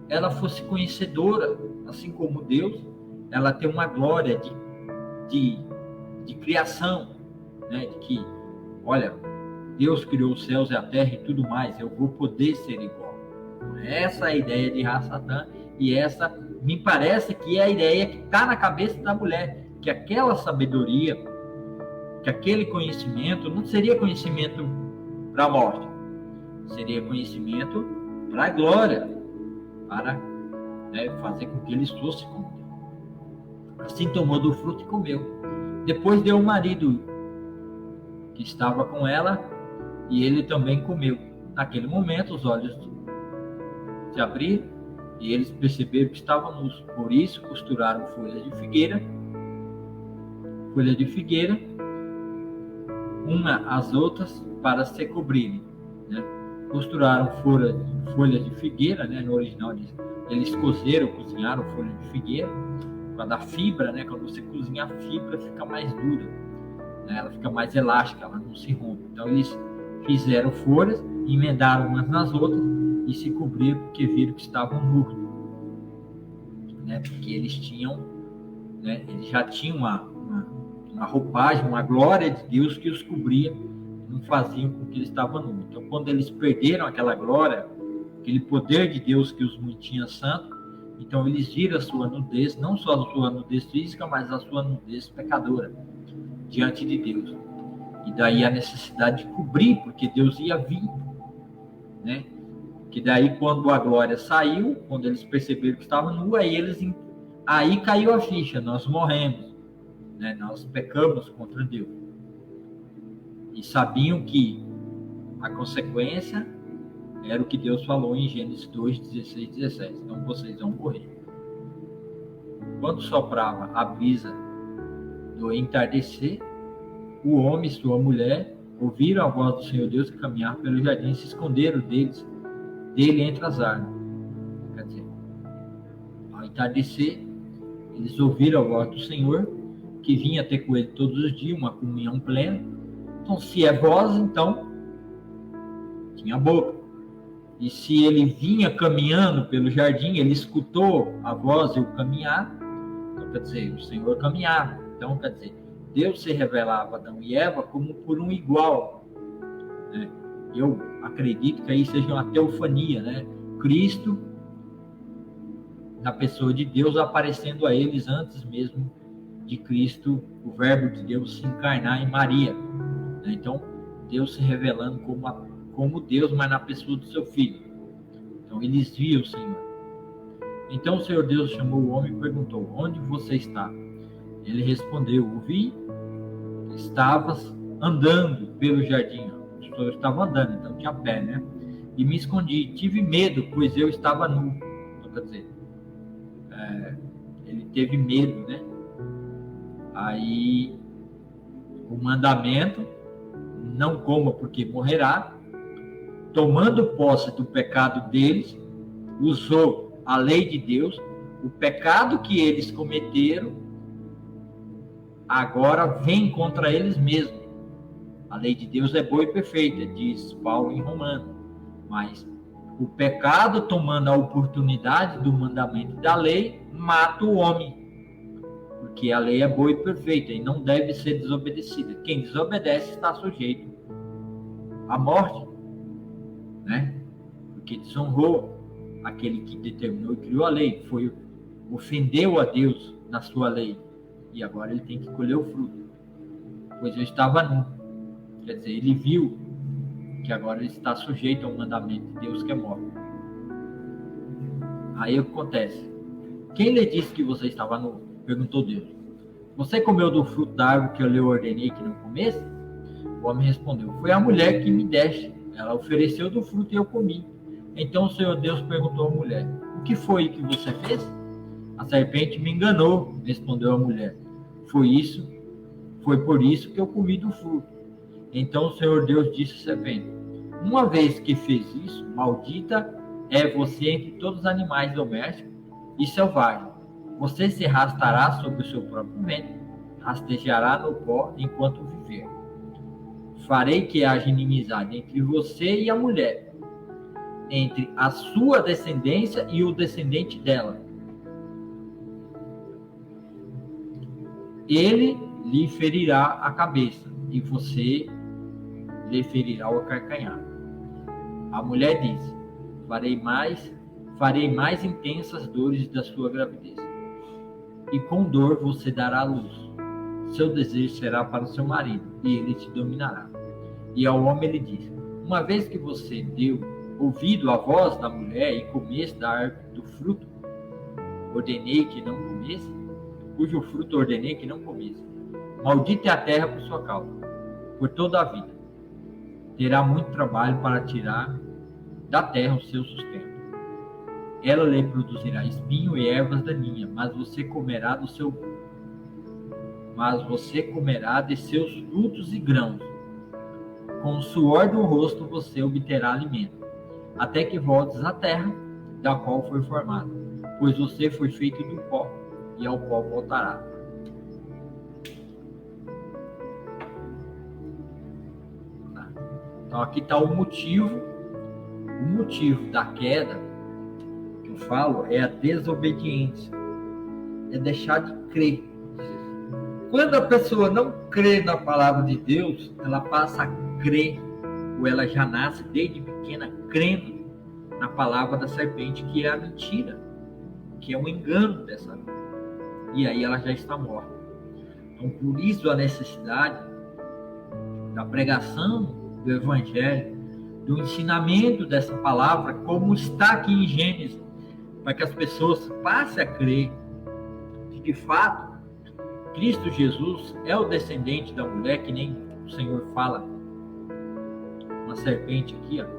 ela fosse conhecedora, assim como Deus, ela tem uma glória de criação, né? De que, olha, Deus criou os céus e a terra e tudo mais, eu vou poder ser igual. Essa é a ideia de Satã, e essa me parece que é a ideia que está na cabeça da mulher, que aquela sabedoria, que aquele conhecimento não seria conhecimento para a morte, seria conhecimento para a glória, para, né, fazer com que eles fossem como Deus. Assim tomou do fruto e comeu. Depois deu o marido que estava com ela, e ele também comeu. Naquele momento, os olhos se abriram e eles perceberam que estavam nus. Por isso, costuraram folhas de figueira, uma às outras, para se cobrirem. Né? Costuraram folhas de figueira, né? No original diz, eles cozinharam folha de figueira, para dar fibra, né? Quando você cozinha a fibra, fica mais dura, né? Ela fica mais elástica, ela não se rompe. Então, eles fizeram folhas, emendaram umas nas outras e se cobriram, porque viram que estavam nus, né? Porque eles tinham, né? Eles já tinham uma roupagem, uma glória de Deus que os cobria, não faziam com que eles estavam nus. Então, quando eles perderam aquela glória, aquele poder de Deus que os mantinha santo, então eles viram a sua nudez, não só a sua nudez física, mas a sua nudez pecadora diante de Deus. E daí a necessidade de cobrir, porque Deus ia vir, né? Que daí quando a glória saiu, quando eles perceberam que estava nu, aí caiu a ficha, nós morremos, né? Nós pecamos contra Deus. E sabiam que a consequência era o que Deus falou em Gênesis 2, 16, 17. Então vocês vão morrer. Quando soprava a brisa do entardecer, o homem e sua mulher ouviram a voz do Senhor Deus que caminhava pelo jardim e se esconderam dele entre as árvores. Quer dizer, ao entardecer, eles ouviram a voz do Senhor, que vinha ter com ele todos os dias, uma comunhão plena. Então, se é voz, então, tinha boca. E se ele vinha caminhando pelo jardim, ele escutou a voz e o caminhar, então, quer dizer, o Senhor caminhava. Então, quer dizer, Deus se revelava a Adão e Eva como por um igual, né? Eu acredito que aí seja uma teofania, né? Cristo, na pessoa de Deus, aparecendo a eles antes mesmo de Cristo, o verbo de Deus, se encarnar em Maria, né? Então, Deus se revelando como Deus, mas na pessoa do seu Filho. Então, eles viam o Senhor. Então, o Senhor Deus chamou o homem e perguntou: onde você está? Ele respondeu: ouvi, estavas andando pelo jardim. As pessoas estavam andando, então tinha pé, né? E me escondi, tive medo, pois eu estava nu. Então, quer dizer, ele teve medo, né? Aí, o mandamento, não coma porque morrerá, tomando posse do pecado deles, usou a lei de Deus, o pecado que eles cometeram, agora vem contra eles mesmos. A lei de Deus é boa e perfeita, diz Paulo em Romanos, mas o pecado, tomando a oportunidade do mandamento da lei, mata o homem, porque a lei é boa e perfeita e não deve ser desobedecida. Quem desobedece está sujeito à morte, né? Porque desonrou aquele que determinou e criou a lei, ofendeu a Deus na sua lei, e agora ele tem que colher o fruto, pois eu estava nu. Quer dizer, ele viu que agora ele está sujeito ao mandamento de Deus, que é morte. Aí o que acontece? Quem lhe disse que você estava nu? Perguntou Deus. Você comeu do fruto da árvore que eu lhe ordenei que não comesse? O homem respondeu: foi a mulher que me deste. Ela ofereceu do fruto e eu comi. Então o Senhor Deus perguntou à mulher: o que foi que você fez? A serpente me enganou, respondeu a mulher. Foi por isso que eu comi do fruto. Então o Senhor Deus disse à serpente: uma vez que fez isso, maldita é você entre todos os animais domésticos e selvagens. Você se arrastará sobre o seu próprio ventre, rastejará no pó enquanto viver. Farei que haja inimizade entre você e a mulher, entre a sua descendência e o descendente dela. Ele lhe ferirá a cabeça e você lhe ferirá o calcanhar. A mulher disse: farei mais intensas dores da sua gravidez, e com dor você dará à luz. Seu desejo será para o seu marido, e ele te dominará. E ao homem ele disse: uma vez que você deu ouvido à voz da mulher e comesse da árvore do fruto, ordenei que não comesse, cujo fruto ordenei que não comesse. Maldita é a terra por sua causa, por toda a vida. Terá muito trabalho para tirar da terra o seu sustento. Ela lhe produzirá espinho e ervas daninhas, mas você comerá de seus frutos e grãos. Com o suor do rosto você obterá alimento, até que voltes à terra da qual foi formado, pois você foi feito do pó, e ao pó voltará. Então aqui está o motivo da queda, que eu falo, é a desobediência, é deixar de crer. Quando a pessoa não crê na palavra de Deus, ela passa a crer, ou ela já nasce desde pequena crendo na palavra da serpente, que é a mentira, que é o engano dessa vida. E aí ela já está morta. Então, por isso a necessidade da pregação do Evangelho, do ensinamento dessa palavra, como está aqui em Gênesis, para que as pessoas passem a crer que, de fato, Cristo Jesus é o descendente da mulher, que nem o Senhor fala, uma serpente aqui, ó.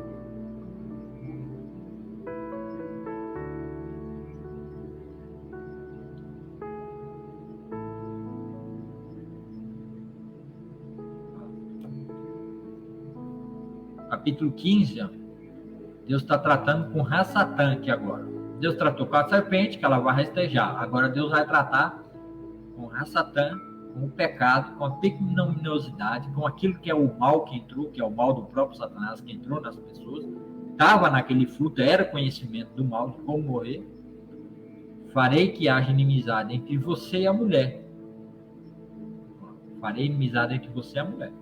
Capítulo 15, ó. Deus está tratando com Rassatã aqui agora. Deus tratou com a serpente, que ela vai rastejar. Agora Deus vai tratar com Rassatã, com o pecado, com a pecaminosidade, com aquilo que é o mal que entrou, que é o mal do próprio Satanás que entrou nas pessoas. Estava naquele fruto, era conhecimento do mal, de como morrer. Farei que haja inimizade entre você e a mulher. Farei inimizade entre você e a mulher.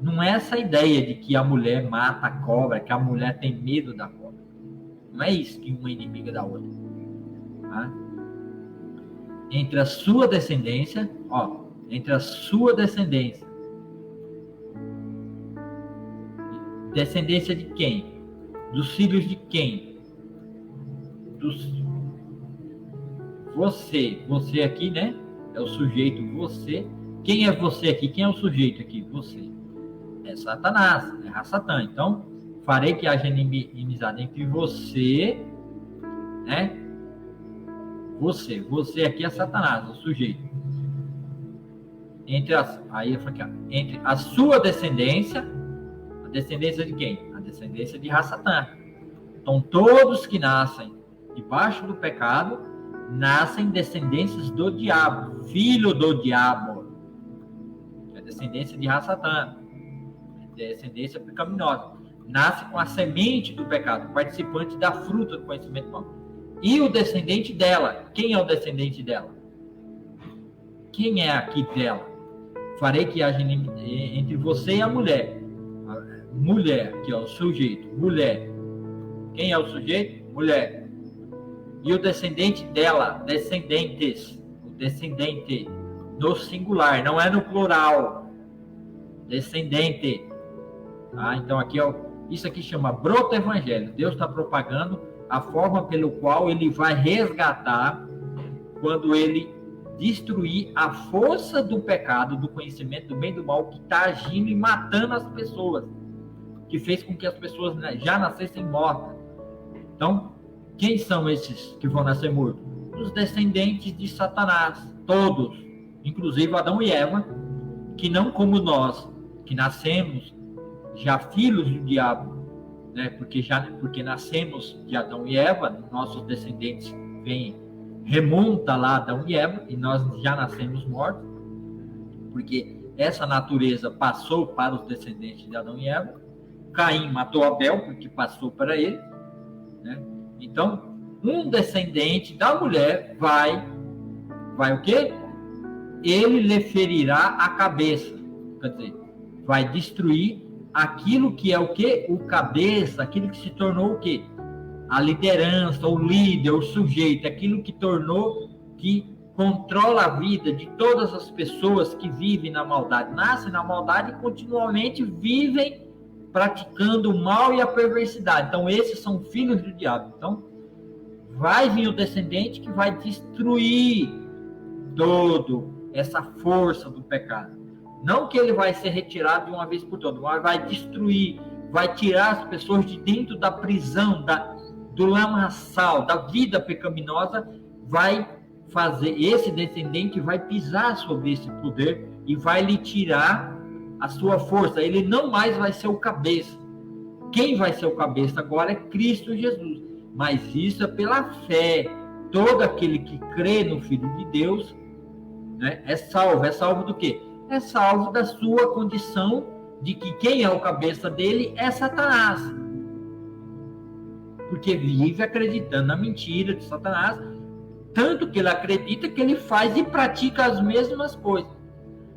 Não é essa ideia de que a mulher mata a cobra, que a mulher tem medo da cobra. Não é isso que uma é inimiga da outra. Tá? Entre a sua descendência, ó, entre a sua descendência. Descendência de quem? Dos filhos de quem? Você aqui, né? É o sujeito você. Quem é você aqui? Quem é o sujeito aqui? Você. É Satanás, é Rassatã. Então, farei que haja inimizade entre você, né? Você aqui é Satanás, o sujeito. Entre a sua descendência, a descendência de quem? A descendência de Rassatã. Então, todos que nascem debaixo do pecado, nascem descendências do diabo, filho do diabo. É descendência de Rassatã, descendência pecaminosa. Nasce com a semente do pecado, participante da fruta do conhecimento do mal. E o descendente dela, quem é o descendente dela? Quem é aqui dela? Farei que haja entre você e a mulher. Mulher, que é o sujeito, mulher. Quem é o sujeito? Mulher. E o descendente dela, descendentes. O descendente, no singular, não é no plural. Descendente. Tá? Então aqui, ó, isso aqui chama broto evangelho. Deus está propagando a forma pelo qual ele vai resgatar quando ele destruir a força do pecado, do conhecimento do bem e do mal que está agindo e matando as pessoas, que fez com que as pessoas já nascessem mortas. Então, quem são esses que vão nascer mortos? Os descendentes de Satanás, todos, inclusive Adão e Eva, que não como nós, que nascemos já filhos do diabo, né? Porque nascemos de Adão e Eva, nossos descendentes remonta lá Adão e Eva, e nós já nascemos mortos, porque essa natureza passou para os descendentes de Adão e Eva. Caim matou Abel, porque passou para ele, né? Então, um descendente da mulher vai o quê? Ele lhe ferirá a cabeça, quer dizer, vai destruir aquilo que é o quê? O cabeça, aquilo que se tornou o quê? A liderança, o líder, o sujeito, aquilo que tornou, que controla a vida de todas as pessoas que vivem na maldade, nascem na maldade e continuamente vivem praticando o mal e a perversidade. Então, esses são filhos do diabo. Então, vai vir o descendente que vai destruir toda essa força do pecado. Não que ele vai ser retirado de uma vez por todas, mas vai destruir, vai tirar as pessoas de dentro da prisão, do lamaçal, da vida pecaminosa, vai fazer, esse descendente vai pisar sobre esse poder e vai lhe tirar a sua força. Ele não mais vai ser o cabeça. Quem vai ser o cabeça agora é Cristo Jesus. Mas isso é pela fé. Todo aquele que crê no Filho de Deus, né, é salvo. É salvo do quê? É salvo da sua condição de que quem é o cabeça dele é Satanás. Porque vive acreditando na mentira de Satanás, tanto que ele acredita que ele faz e pratica as mesmas coisas.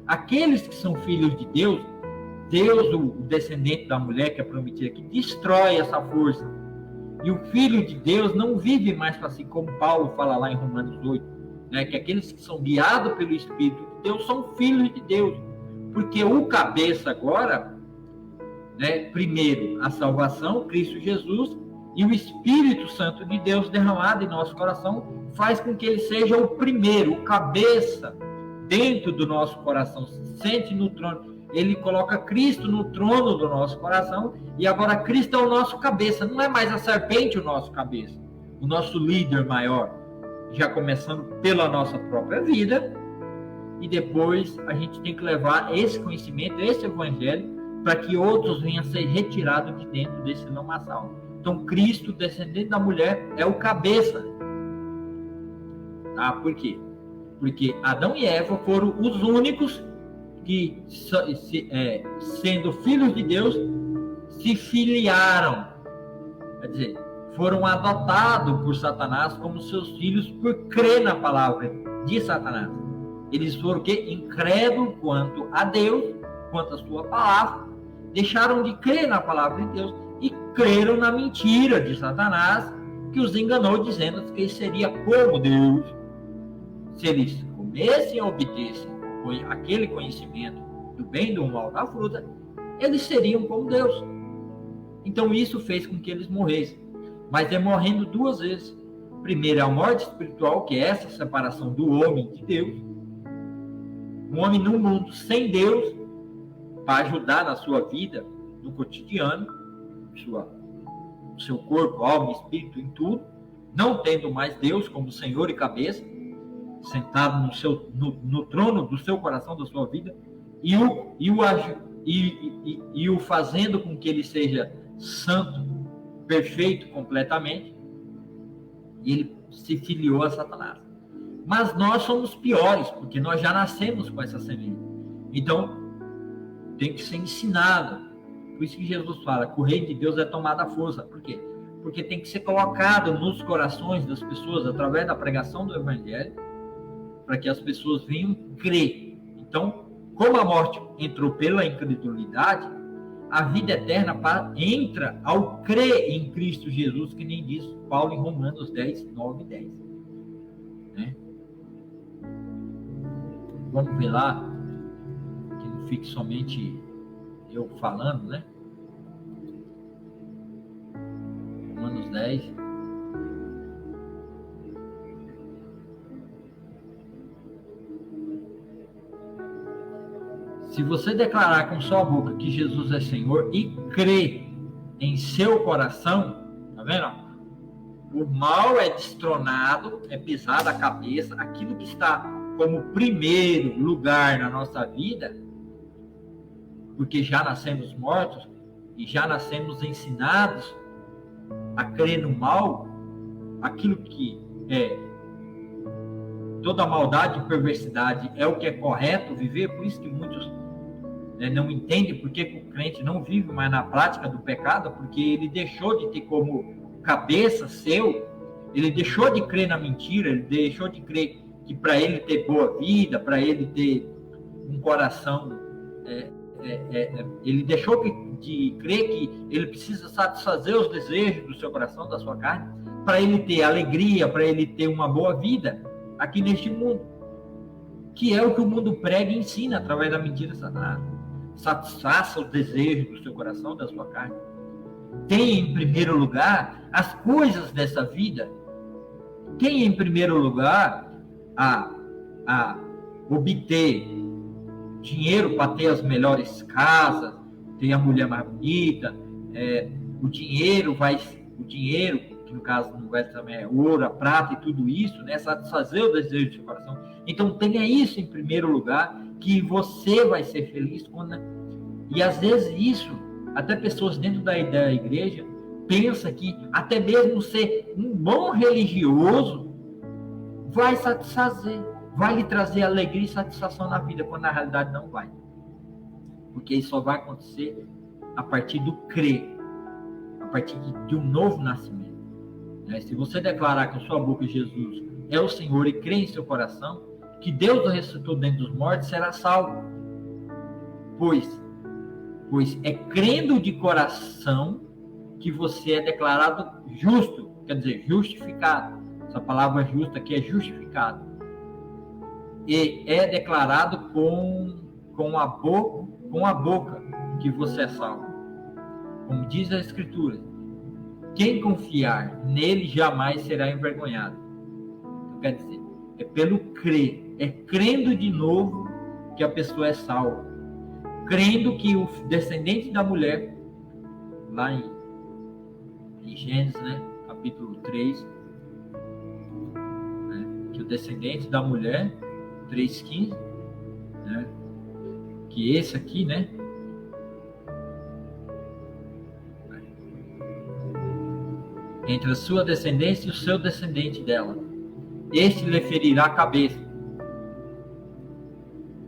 Aqueles que são filhos de Deus, Deus, o descendente da mulher que é prometida aqui, destrói essa força. E o Filho de Deus não vive mais para si, como Paulo fala lá em Romanos 8, né, que aqueles que são guiados pelo Espírito de Deus são filhos de Deus. Porque o cabeça agora né? Primeiro, a salvação, Cristo Jesus, e o Espírito Santo de Deus derramado em nosso coração faz com que ele seja o primeiro, o cabeça dentro do nosso coração, sente no trono. Ele coloca Cristo no trono do nosso coração e agora Cristo é o nosso cabeça, não é mais a serpente o nosso cabeça, o nosso líder maior, já começando pela nossa própria vida e depois a gente tem que levar esse conhecimento, esse evangelho, para que outros venham a ser retirados de dentro desse lamaçal. Então Cristo, descendente da mulher, é o cabeça. Tá? Por quê? Porque Adão e Eva foram os únicos que, sendo filhos de Deus, se filiaram. Quer dizer, foram adotados por Satanás como seus filhos por crer na palavra de Satanás. Eles foram incrédulos quanto a Deus, quanto a sua palavra, deixaram de crer na palavra de Deus e creram na mentira de Satanás, que os enganou dizendo que seria como Deus. Se eles comessem a obter-se aquele conhecimento do bem e do mal da fruta, eles seriam como Deus. Então isso fez com que eles morressem. Mas é morrendo duas vezes. Primeiro, a morte espiritual, que é essa separação do homem de Deus. Um homem no mundo sem Deus, para ajudar na sua vida, no cotidiano, no seu corpo, alma, espírito, em tudo, não tendo mais Deus como Senhor e cabeça, sentado no trono do seu coração, da sua vida, e o fazendo com que ele seja santo, perfeito completamente, e ele se filiou a Satanás. Mas nós somos piores, porque nós já nascemos com essa semente. Então, tem que ser ensinado. Por isso que Jesus fala que o reino de Deus é tomado à força. Por quê? Porque tem que ser colocado nos corações das pessoas, através da pregação do Evangelho, para que as pessoas venham crer. Então, como a morte entrou pela incredulidade, a vida eterna entra ao crer em Cristo Jesus, que nem diz Paulo em Romanos 10, 9 e 10. Né? Vamos ver lá, que não fique somente eu falando, né? Romanos 10. Se você declarar com sua boca que Jesus é Senhor e crer em seu coração, tá vendo? O mal é destronado, é pisado a cabeça, aquilo que está como primeiro lugar na nossa vida, porque já nascemos mortos e já nascemos ensinados a crer no mal, aquilo que é toda maldade e perversidade é o que é correto viver, por isso que muitos não entendem por que o crente não vive mais na prática do pecado, porque ele deixou de ter como cabeça seu, ele deixou de crer na mentira, ele deixou de crer que para ele ter boa vida, para ele ter um coração, ele deixou de crer que ele precisa satisfazer os desejos do seu coração, da sua carne, para ele ter alegria, para ele ter uma boa vida aqui neste mundo, que é o que o mundo prega e ensina através da mentira de Satanás. Satisfaça os desejos do seu coração, da sua carne. Tenha em primeiro lugar as coisas dessa vida. Tenha em primeiro lugar a obter dinheiro para ter as melhores casas, ter a mulher mais bonita, o dinheiro, que no caso no Velho também é ouro, a prata e tudo isso, né? Satisfazer o desejo do seu coração. Então tenha isso em primeiro lugar, que você vai ser feliz quando... E às vezes isso, até pessoas dentro da igreja, pensam que até mesmo ser um bom religioso vai satisfazer, vai lhe trazer alegria e satisfação na vida, quando na realidade não vai. Porque isso só vai acontecer a partir do crer, a partir de um novo nascimento. Se você declarar com sua boca Jesus é o Senhor e crer em seu coração que Deus o ressuscitou dentre os mortos, será salvo. Pois é crendo de coração que você é declarado justo, quer dizer, justificado. Essa palavra justa aqui é justificado. E é declarado com a boca que você é salvo. como diz a Escritura, quem confiar nele jamais será envergonhado. Então, quer dizer, é pelo crer, é crendo de novo que a pessoa é salva. Crendo que o descendente da mulher, lá em Gênesis, né, capítulo 3, né, que o descendente da mulher, 3,15, né, que esse aqui, né, entre a sua descendência e o seu descendente dela, este lhe ferirá a cabeça,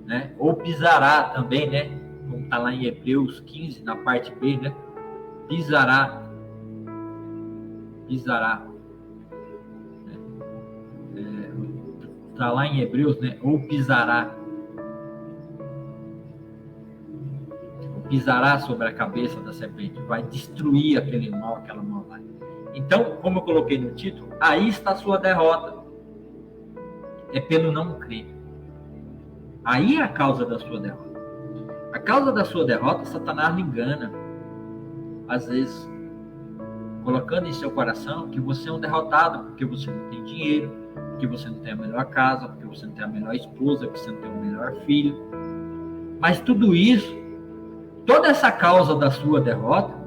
né, ou pisará também, né, como está lá em Hebreus 15, na parte B, né, pisará, está lá em Hebreus, né, ou pisará sobre a cabeça da serpente, vai destruir aquele mal, aquela maldade. Então, como eu coloquei no título, aí está a sua derrota. É pelo não crer. Aí é a causa da sua derrota. A causa da sua derrota, Satanás lhe engana. Às vezes, colocando em seu coração que você é um derrotado, porque você não tem dinheiro, porque você não tem a melhor casa, porque você não tem a melhor esposa, porque você não tem o melhor filho. Mas tudo isso, toda essa causa da sua derrota,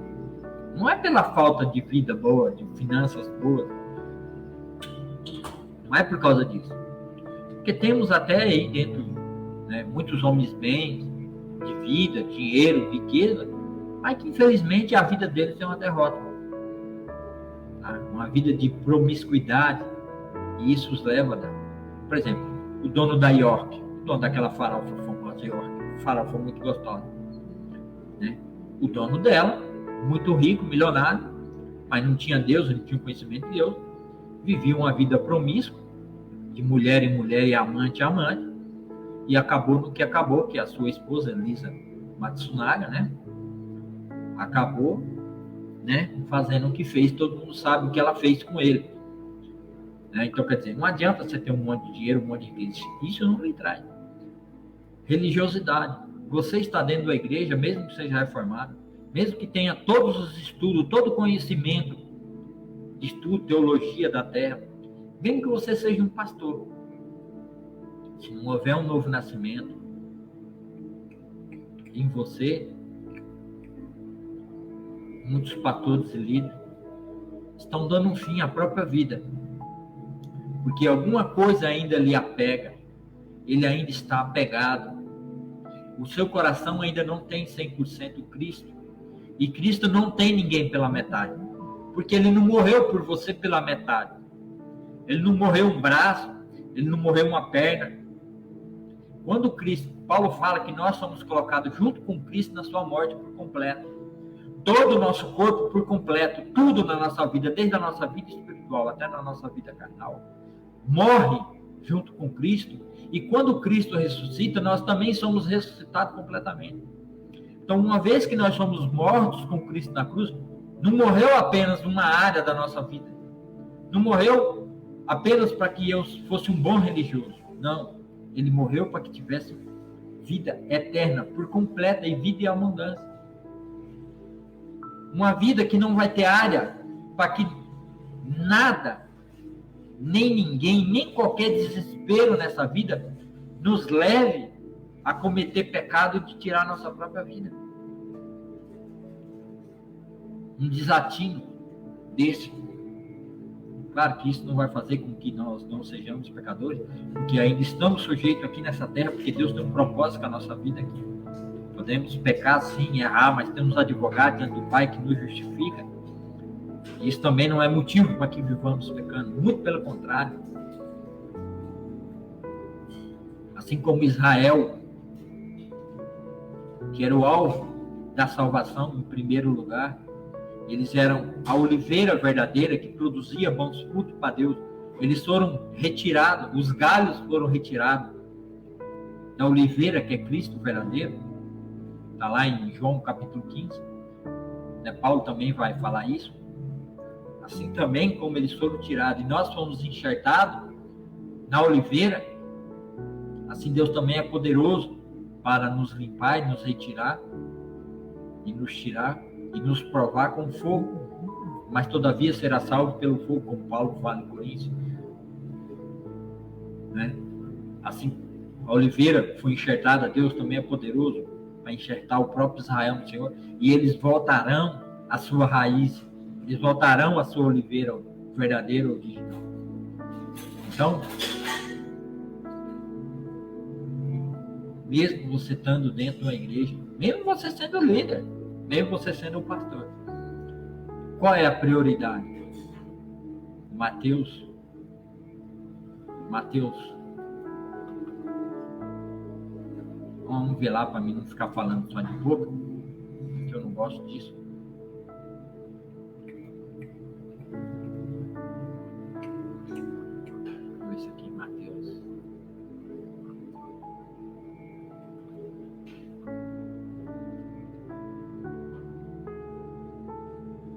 não é pela falta de vida boa, de finanças boas. Não é por causa disso. Porque temos até aí dentro, né, muitos homens bens, de vida, dinheiro, riqueza, mas que infelizmente a vida deles é uma derrota. Tá? Uma vida de promiscuidade. E isso os leva a... Por exemplo, o dono da York, o dono daquela farofa famosa York, farofa muito gostosa. Né? O dono dela, muito rico, milionário, mas não tinha Deus, não tinha conhecimento de Deus, vivia uma vida promíscua, de mulher em mulher e amante em amante, e acabou no que acabou, que a sua esposa, Lisa Matsunaga, né, acabou, né, fazendo o que fez, todo mundo sabe o que ela fez com ele. Né? Então, quer dizer, não adianta você ter um monte de dinheiro, um monte de riqueza, isso não lhe traz. Religiosidade. Você está dentro da igreja, mesmo que seja reformado, mesmo que tenha todos os estudos, todo o conhecimento de estudo, teologia da terra, mesmo que você seja um pastor, se não houver um novo nascimento em você, muitos pastores e líderes estão dando um fim à própria vida, porque alguma coisa ainda lhe apega, ele ainda está apegado, o seu coração ainda não tem 100% Cristo. E Cristo não tem ninguém pela metade. Porque ele não morreu por você pela metade. Ele não morreu um braço. Ele não morreu uma perna. Quando Cristo, Paulo fala que nós somos colocados junto com Cristo na sua morte por completo. Todo o nosso corpo por completo. Tudo na nossa vida, desde a nossa vida espiritual até na nossa vida carnal, morre junto com Cristo. E quando Cristo ressuscita, nós também somos ressuscitados completamente. Então, uma vez que nós somos mortos com Cristo na cruz, não morreu apenas numa área da nossa vida. Não morreu apenas para que eu fosse um bom religioso. Não. Ele morreu para que tivesse vida eterna, por completa, e vida em abundância. Uma vida que não vai ter área para que nada, nem ninguém, nem qualquer desespero nessa vida nos leve a cometer pecado de tirar nossa própria vida. Um desatino desse. Claro que isso não vai fazer com que nós não sejamos pecadores, porque ainda estamos sujeitos aqui nessa terra, porque Deus tem um propósito com a nossa vida aqui. Podemos pecar sim, errar, mas temos advogado diante do Pai que nos justifica. E isso também não é motivo para que vivamos pecando, muito pelo contrário. Assim como Israel, que era o alvo da salvação em primeiro lugar, eles eram a oliveira verdadeira que produzia bons frutos para Deus. Eles foram retirados, os galhos foram retirados da oliveira que é Cristo verdadeiro. Está lá em João capítulo 15. Né? Paulo também vai falar isso. Assim também como eles foram tirados e nós fomos enxertados na oliveira, assim Deus também é poderoso para nos limpar e nos retirar e nos tirar e nos provar com fogo, mas todavia será salvo pelo fogo, como Paulo fala em Coríntios. Né? Assim, a oliveira foi enxertada, Deus também é poderoso para enxertar o próprio Israel no Senhor, e eles voltarão à sua raiz, eles voltarão à sua oliveira verdadeira, original. Então, mesmo você estando dentro da igreja, mesmo você sendo líder, mesmo você sendo um pastor, qual é a prioridade? Mateus, vamos ver lá para mim não ficar falando só de boca, que eu não gosto disso. Vou ver isso aqui, Mateus.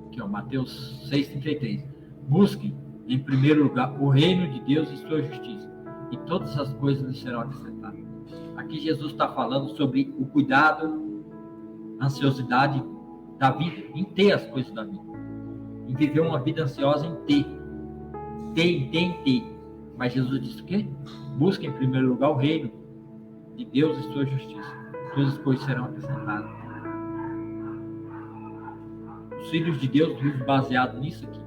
Aqui, ó, Mateus 6,33. Busquem, em primeiro lugar, o reino de Deus e sua justiça, e todas as coisas lhe serão acrescentadas. Aqui Jesus está falando sobre o cuidado, a ansiosidade da vida, em ter as coisas da vida. Em viver uma vida ansiosa em ter. Ter. Mas Jesus disse o quê? Busquem em primeiro lugar o reino de Deus e sua justiça. Todas as coisas serão acrescentadas. Os filhos de Deus vivem baseado nisso aqui.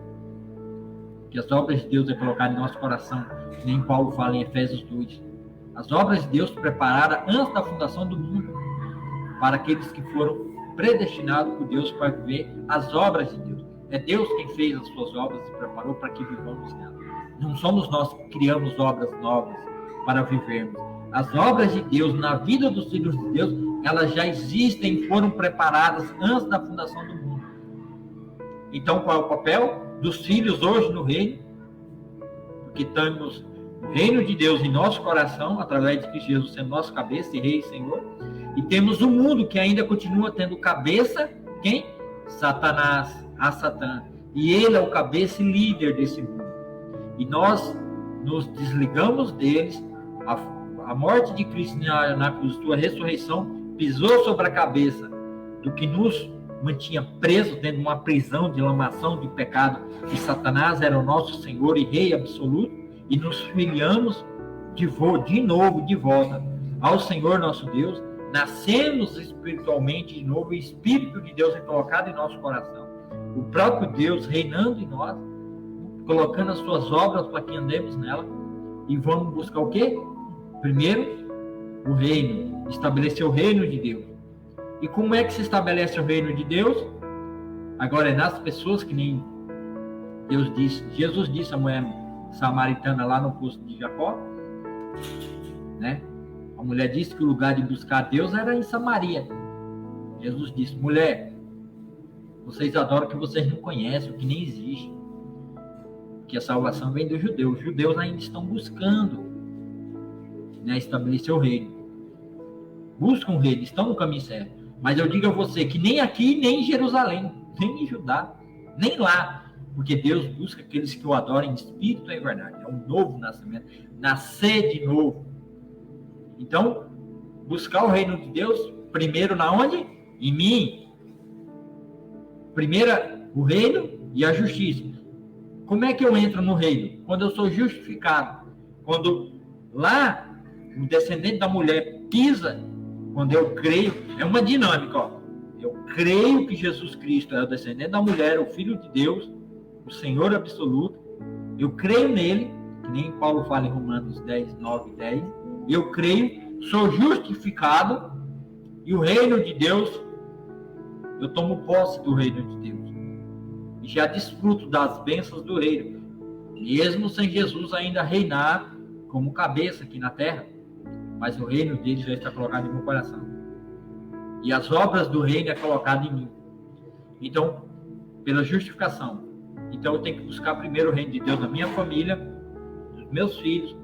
Que as obras de Deus é colocado em nosso coração, que nem Paulo fala em Efésios 2. As obras de Deus preparadas antes da fundação do mundo, para aqueles que foram predestinados por Deus para viver as obras de Deus. É Deus quem fez as suas obras e preparou para que vivamos nelas. Não somos nós que criamos obras novas para vivermos. As obras de Deus na vida dos filhos de Deus, elas já existem e foram preparadas antes da fundação do mundo. Então, qual é o papel dos filhos hoje no reino? Porque temos o reino de Deus em nosso coração, através de Cristo Jesus sendo nossa cabeça e Rei e Senhor. E temos um mundo que ainda continua tendo cabeça, quem? Satanás, a Satã. E ele é o cabeça e líder desse mundo. E nós nos desligamos deles. A morte de Cristo na cruz, sua ressurreição, pisou sobre a cabeça do que nos mantinha preso dentro de uma prisão de lamação de pecado. E Satanás era o nosso Senhor e Rei absoluto. E nos filiamos de novo, de volta ao Senhor nosso Deus. Nascemos espiritualmente de novo. O Espírito de Deus é colocado em nosso coração. O próprio Deus reinando em nós, colocando as suas obras para que andemos nela. E vamos buscar o quê? Primeiro, o reino. Estabelecer o reino de Deus. E como é que se estabelece o reino de Deus? Agora é nas pessoas, que nem Deus disse. Jesus disse à mulher samaritana lá no poço de Jacó, né? A mulher disse que o lugar de buscar Deus era em Samaria. Jesus disse: mulher, vocês adoram o que vocês não conhecem, o que nem existe. Que a salvação vem dos judeus. Os judeus ainda estão buscando, né, estabelecer o reino. Buscam o reino, estão no caminho certo. Mas eu digo a você que nem aqui, nem em Jerusalém, nem em Judá, nem lá. Porque Deus busca aqueles que o adoram em espírito e em verdade. É um novo nascimento. Nascer de novo. Então, buscar o reino de Deus, primeiro na onde? Em mim. Primeiro o reino e a justiça. Como é que eu entro no reino? Quando eu sou justificado. Quando lá, o descendente da mulher pisa, quando eu creio, é uma dinâmica, ó. Eu creio que Jesus Cristo é o descendente da mulher, o Filho de Deus, o Senhor absoluto. Eu creio nele, que nem Paulo fala em Romanos 10, 9 e 10. Eu creio, sou justificado, e o reino de Deus, eu tomo posse do reino de Deus. E já desfruto das bênçãos do reino, mesmo sem Jesus ainda reinar como cabeça aqui na terra. Mas o reino dele já está colocado em meu coração. E as obras do reino é colocado em mim. Então, pela justificação. Então eu tenho que buscar primeiro o reino de Deus na minha família, nos meus filhos,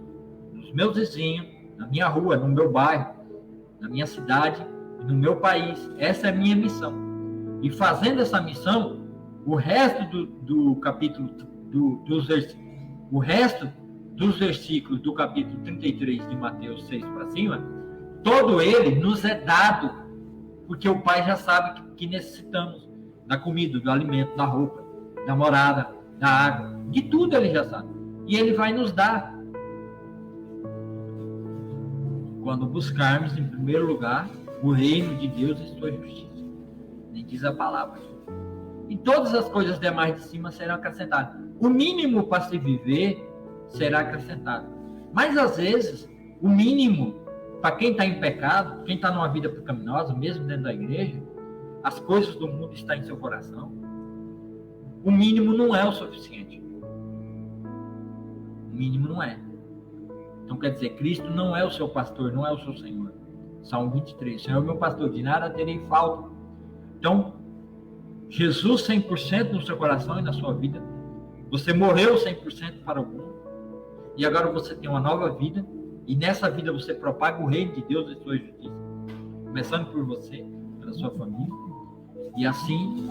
nos meus vizinhos, na minha rua, no meu bairro, na minha cidade e no meu país. Essa é a minha missão. E fazendo essa missão, o resto do capítulo, o resto dos versículos do capítulo 33 de Mateus 6 para cima, todo ele nos é dado, porque o Pai já sabe que necessitamos da comida, do alimento, da roupa, da morada, da água, de tudo ele já sabe. E ele vai nos dar. Quando buscarmos, em primeiro lugar, o reino de Deus e sua justiça. Nem diz a palavra. E todas as coisas demais de cima serão acrescentadas. O mínimo para se viver será acrescentado. Mas, às vezes, o mínimo, para quem está em pecado, quem está numa vida pecaminosa, mesmo dentro da igreja, as coisas do mundo estão em seu coração, o mínimo não é o suficiente. O mínimo não é. Então, quer dizer, Cristo não é o seu pastor, não é o seu Senhor. Salmo 23, Senhor meu pastor, de nada terei falta. Então, Jesus 100% no seu coração e na sua vida. Você morreu 100% para o mundo. E agora você tem uma nova vida. E nessa vida você propaga o reino de Deus e sua justiça. Começando por você, pela sua família. E assim,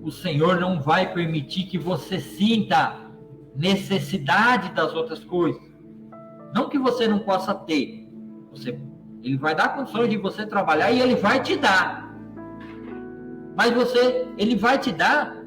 o Senhor não vai permitir que você sinta necessidade das outras coisas. Não que você não possa ter. Ele vai dar condições de você trabalhar e ele vai te dar. Mas ele vai te dar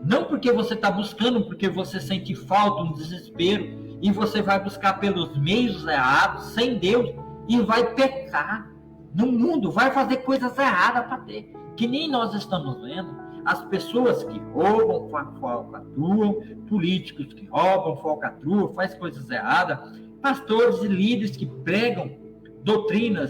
não porque você está buscando, porque você sente falta, um desespero, e você vai buscar pelos meios errados, sem Deus, e vai pecar no mundo, vai fazer coisas erradas para ter. Que nem nós estamos vendo as pessoas que roubam, falcatruam, políticos que roubam, falcatruam, fazem coisas erradas, pastores e líderes que pregam doutrina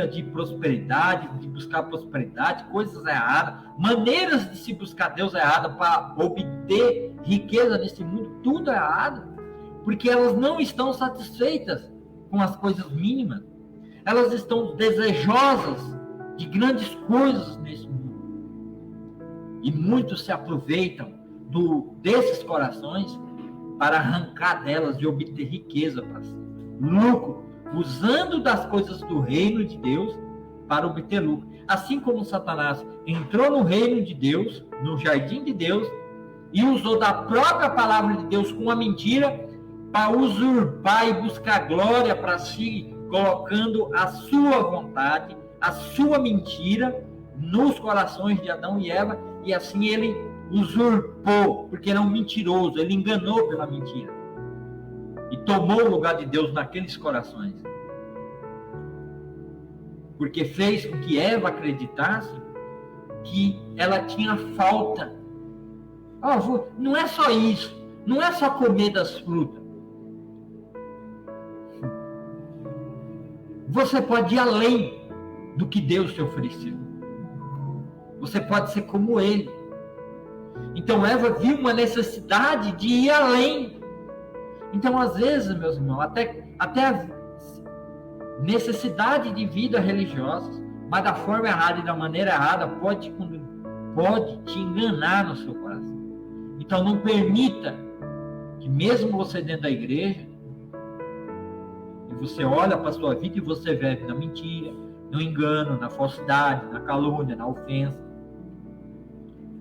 de prosperidade, de buscar prosperidade, coisas erradas, maneiras de se buscar Deus errada para obter riqueza nesse mundo, tudo errado, porque elas não estão satisfeitas com as coisas mínimas, elas estão desejosas de grandes coisas nesse mundo, e muitos se aproveitam desses corações para arrancar delas e obter riqueza para si, lucro, usando das coisas do reino de Deus para obter lucro. Assim como Satanás entrou no reino de Deus, no jardim de Deus, e usou da própria palavra de Deus com uma mentira para usurpar e buscar glória para si, colocando a sua vontade, a sua mentira nos corações de Adão e Eva, e assim ele usurpou, porque era um mentiroso, ele enganou pela mentira. E tomou o lugar de Deus naqueles corações. Porque fez com que Eva acreditasse que ela tinha falta. Não é só isso. Não é só comer das frutas. Você pode ir além do que Deus te ofereceu. Você pode ser como Ele. Então Eva viu uma necessidade de ir além. Então, às vezes, meus irmãos, até a necessidade de vida religiosa, mas da forma errada e da maneira errada, pode te enganar no seu coração. Então, não permita que mesmo você dentro da igreja, e você olha para a sua vida e você vive na mentira, no engano, na falsidade, na calúnia, na ofensa,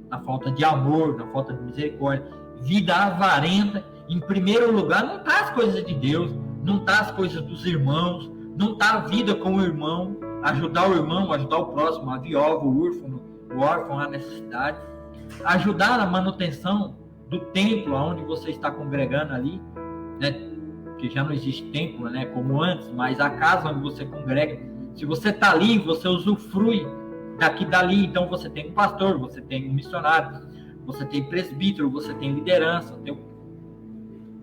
na falta de amor, na falta de misericórdia, vida avarenta. Em primeiro lugar, não está as coisas de Deus, não está as coisas dos irmãos, não está a vida com o irmão, ajudar o irmão, ajudar o próximo, a viúva, o órfão, a necessidade, ajudar na manutenção do templo onde você está congregando ali, né? Que já não existe templo, né? Como antes, mas a casa onde você congrega, se você está ali, você usufrui daqui e dali, então você tem um pastor, você tem um missionário, você tem presbítero, você tem liderança,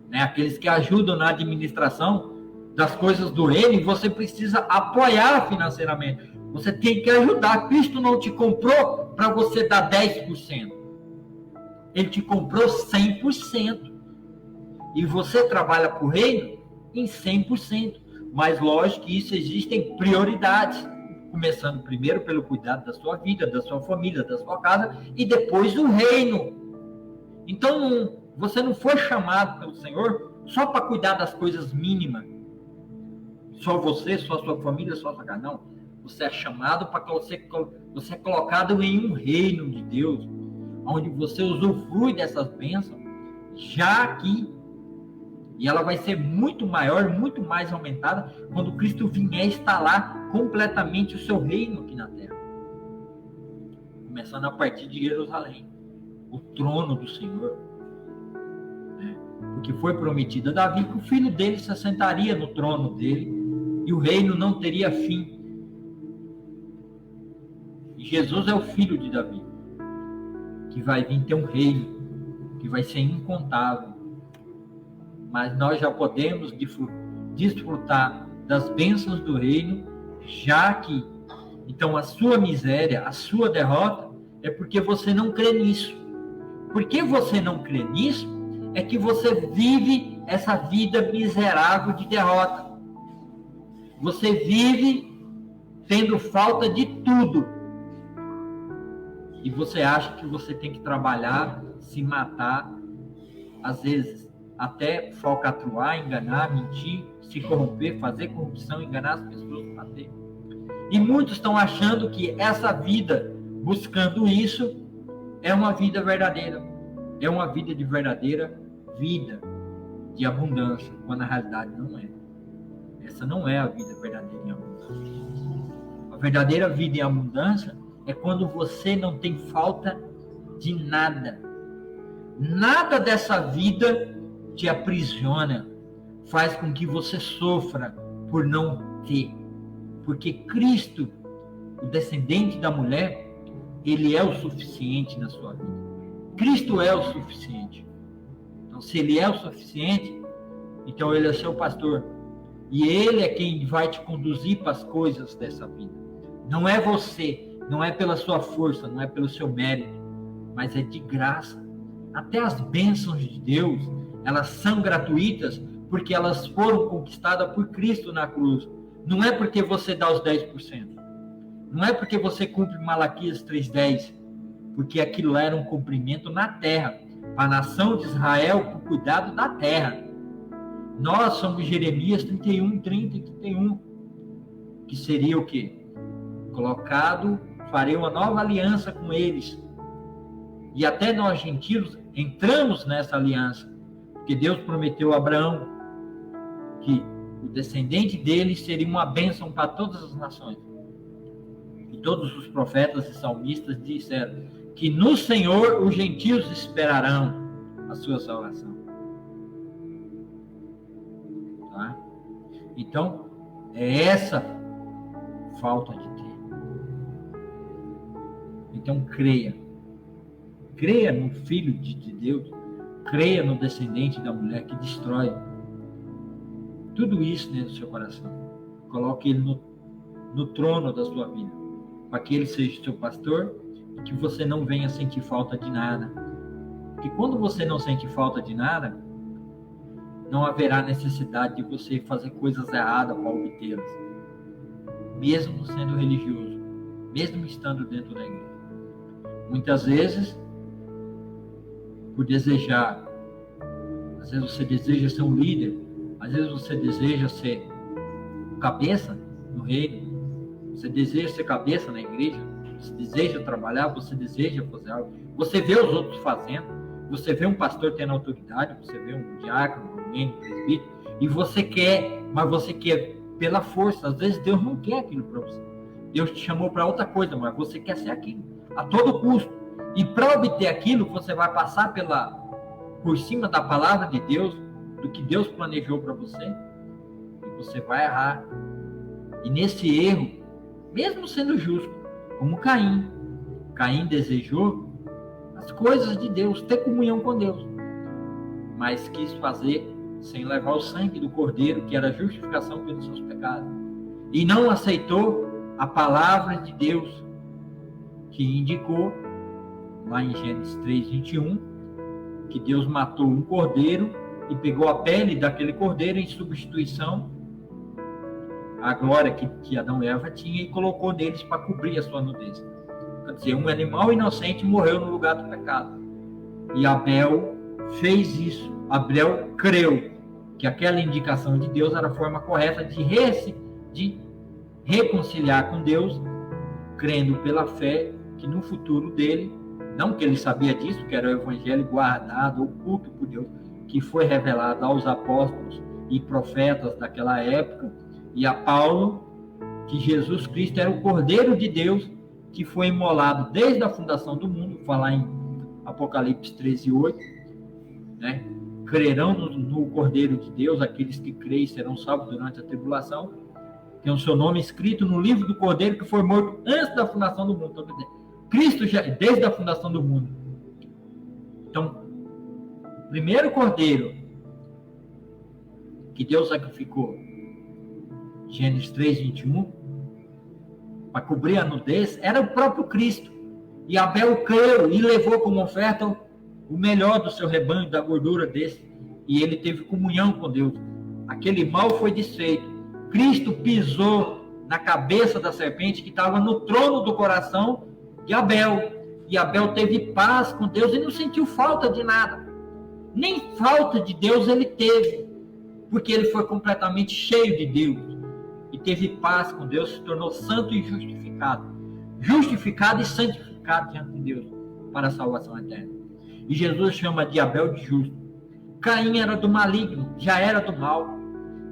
né, aqueles que ajudam na administração das coisas do reino, e você precisa apoiar financeiramente. Você tem que ajudar. Cristo não te comprou para você dar 10%. Ele te comprou 100%. E você trabalha para o reino em 100%. Mas lógico que isso existem prioridades. Começando primeiro pelo cuidado da sua vida, da sua família, da sua casa, e depois o reino. Então, você não foi chamado pelo Senhor só para cuidar das coisas mínimas. Só você, só a sua família, só a sua casa. Não. Você é chamado para que você é colocado em um reino de Deus, onde você usufrui dessas bênçãos, já aqui. E ela vai ser muito maior, muito mais aumentada, quando Cristo vier instalar completamente o seu reino aqui na terra. Começando a partir de Jerusalém, o trono do Senhor. Porque foi prometido a Davi que o filho dele se assentaria no trono dele e o reino não teria fim. E Jesus é o filho de Davi, que vai vir ter um reino, que vai ser incontável. Mas nós já podemos desfrutar das bênçãos do reino, já que, então, a sua miséria, a sua derrota, é porque você não crê nisso. Porque você não crê nisso, é que você vive essa vida miserável de derrota. Você vive tendo falta de tudo. E você acha que você tem que trabalhar, se matar, às vezes até falcatruar, enganar, mentir, se corromper, fazer corrupção, enganar as pessoas, bater. E muitos estão achando que essa vida, buscando isso, é uma vida verdadeira. É uma vida de verdadeira vida, de abundância, quando na realidade não é. Essa não é a vida verdadeira em abundância. A verdadeira vida em abundância é quando você não tem falta de nada. Nada dessa vida te aprisiona, faz com que você sofra por não ter. Porque Cristo, o descendente da mulher, ele é o suficiente na sua vida. Cristo é o suficiente. Então, se ele é o suficiente, então ele é seu pastor. E ele é quem vai te conduzir para as coisas dessa vida. Não é você, não é pela sua força, não é pelo seu mérito, mas é de graça. Até as bênçãos de Deus, elas são gratuitas porque elas foram conquistadas por Cristo na cruz. Não é porque você dá os 10%. Não é porque você cumpre Malaquias 3:10, porque aquilo era um cumprimento na terra, a nação de Israel com cuidado da terra. Nós somos Jeremias 31, 30 e 31, que seria o quê? Colocado, farei uma nova aliança com eles. E até nós gentios entramos nessa aliança, porque Deus prometeu a Abraão que o descendente dele seria uma bênção para todas as nações. E todos os profetas e salmistas disseram que no Senhor os gentios esperarão a sua salvação. Tá? Então, é essa falta de ter. Então, creia. Creia no Filho de Deus. Creia no descendente da mulher que destrói tudo isso dentro do seu coração. Coloque ele no trono da sua vida, para que ele seja o seu pastor e que você não venha sentir falta de nada. Porque quando você não sente falta de nada, não haverá necessidade de você fazer coisas erradas para obtê-las, mesmo sendo religioso, mesmo estando dentro da igreja. Muitas vezes, por desejar, às vezes você deseja ser um líder, às vezes você deseja ser cabeça no reino, você deseja ser cabeça na igreja, você deseja trabalhar, você deseja fazer algo, você vê os outros fazendo, você vê um pastor tendo autoridade, você vê um diácono, um presbítero, e você quer, mas você quer pela força. Às vezes Deus não quer aquilo para você. Deus te chamou para outra coisa, mas você quer ser aquilo, a todo custo. E para obter aquilo, você vai passar por cima da palavra de Deus, do que Deus planejou para você, e você vai errar. E nesse erro, mesmo sendo justo, como Caim desejou as coisas de Deus, ter comunhão com Deus, mas quis fazer sem levar o sangue do Cordeiro, que era a justificação pelos seus pecados, e não aceitou a palavra de Deus, que indicou lá em Gênesis 3:21, que Deus matou um cordeiro e pegou a pele daquele cordeiro em substituição à glória que Adão e Eva tinham, e colocou neles para cobrir a sua nudez. Quer dizer, um animal inocente morreu no lugar do pecado. E Abel fez isso. Abel creu que aquela indicação de Deus era a forma correta de reconciliar com Deus, crendo pela fé que no futuro dele, não que ele sabia disso, que era o evangelho guardado, oculto por Deus, que foi revelado aos apóstolos e profetas daquela época, e a Paulo, que Jesus Cristo era o Cordeiro de Deus que foi imolado desde a fundação do mundo, falar em Apocalipse 13:8, né? Crerão no Cordeiro de Deus, aqueles que creem serão salvos durante a tribulação, tem o seu nome escrito no livro do Cordeiro que foi morto antes da fundação do mundo. Então, quer dizer, Cristo já, desde a fundação do mundo. Então, o primeiro Cordeiro que Deus sacrificou, Gênesis 3:21, para cobrir a nudez, era o próprio Cristo. E Abel creu e levou como oferta o melhor do seu rebanho, da gordura desse. E ele teve comunhão com Deus. Aquele mal foi desfeito. Cristo pisou na cabeça da serpente que estava no trono do coração de Abel. E Abel teve paz com Deus e não sentiu falta de nada. Nem falta de Deus ele teve, porque ele foi completamente cheio de Deus. E teve paz com Deus, se tornou santo e justificado. Justificado e santificado diante de Deus para a salvação eterna. E Jesus chama de Abel de justo. Caim era do maligno, já era do mal.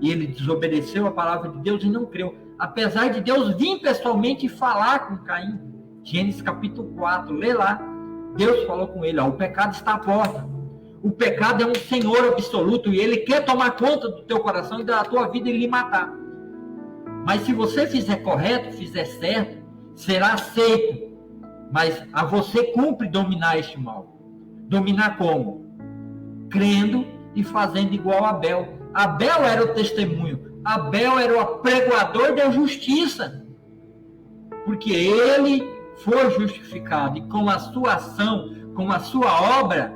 E ele desobedeceu a palavra de Deus e não creu. Apesar de Deus vir pessoalmente falar com Caim. Gênesis capítulo 4, lê lá. Deus falou com ele, ó, o pecado está à porta. O pecado é um senhor absoluto e ele quer tomar conta do teu coração e da tua vida e lhe matar. Mas se você fizer correto, fizer certo, será aceito. Mas a você cumpre dominar este mal. Dominar como? Crendo e fazendo igual a Abel. Abel era o testemunho. Abel era o apregoador da justiça. Porque ele foi justificado. E com a sua ação, com a sua obra,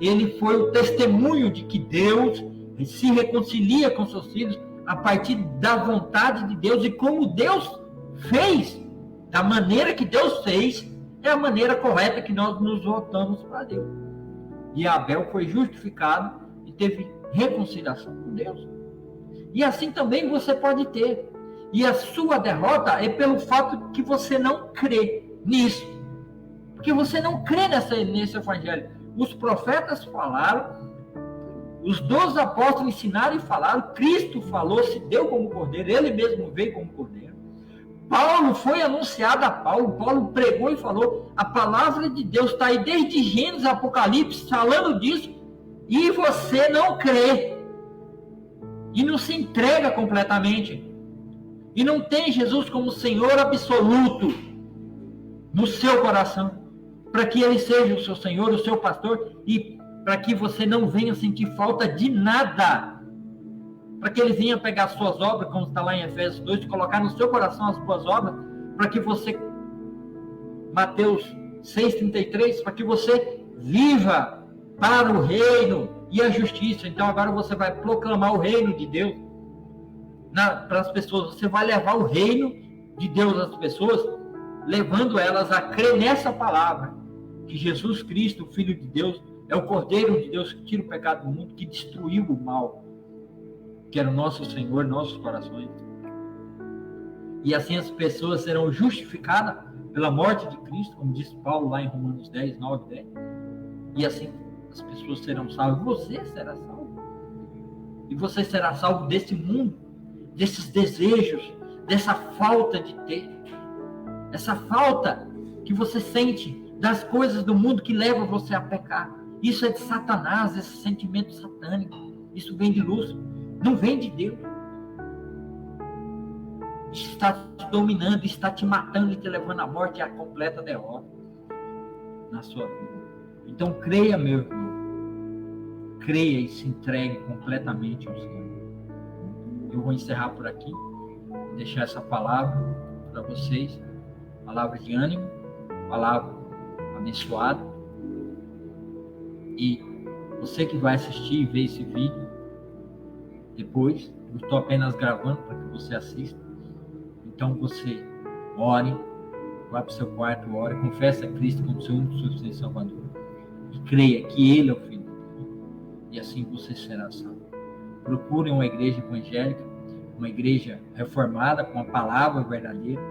ele foi o testemunho de que Deus se reconcilia com seus filhos a partir da vontade de Deus. E como Deus fez, da maneira que Deus fez, é a maneira correta que nós nos voltamos para Deus. E Abel foi justificado e teve reconciliação com Deus. E assim também você pode ter. E a sua derrota é pelo fato que você não crê nisso. Porque você não crê nesse evangelho. Os profetas falaram, os 12 apóstolos ensinaram e falaram, Cristo falou, se deu como cordeiro, ele mesmo veio como cordeiro. Paulo foi anunciado a Paulo, Paulo pregou e falou, a palavra de Deus está aí desde Gênesis, Apocalipse, falando disso, e você não crê, e não se entrega completamente, e não tem Jesus como Senhor absoluto no seu coração, para que ele seja o seu Senhor, o seu pastor, e para que você não venha sentir falta de nada, para que ele venha pegar as suas obras, como está lá em Efésios 2, e colocar no seu coração as boas obras, para que você, Mateus 6,33, para que você viva para o reino e a justiça. Então agora você vai proclamar o reino de Deus para as pessoas, você vai levar o reino de Deus às pessoas, levando elas a crer nessa palavra, que Jesus Cristo, o Filho de Deus, é o Cordeiro de Deus que tira o pecado do mundo, que destruiu o mal, que era o nosso Senhor, nossos corações. E assim as pessoas serão justificadas pela morte de Cristo, como diz Paulo lá em Romanos 10, 9, 10. E assim as pessoas serão salvas. Você será salvo. E você será salvo desse mundo, desses desejos, dessa falta de ter. Essa falta que você sente das coisas do mundo que leva você a pecar. Isso é de Satanás, esse sentimento satânico. Isso vem de Lúcifer. Não vem de Deus. Está te dominando, está te matando e te levando à morte e à completa derrota na sua vida. Então creia, meu irmão. Creia e se entregue completamente ao Senhor. Eu vou encerrar por aqui. Deixar essa palavra para vocês. Palavra de ânimo. Palavra abençoada. E você que vai assistir e ver esse vídeo depois, eu estou apenas gravando para que você assista. Então você ore, vá para o seu quarto, ore, confesse a Cristo como seu único suficiente Salvador. E creia que Ele é o Filho de Deus. E assim você será salvo. Procure uma igreja evangélica, uma igreja reformada, com a palavra verdadeira,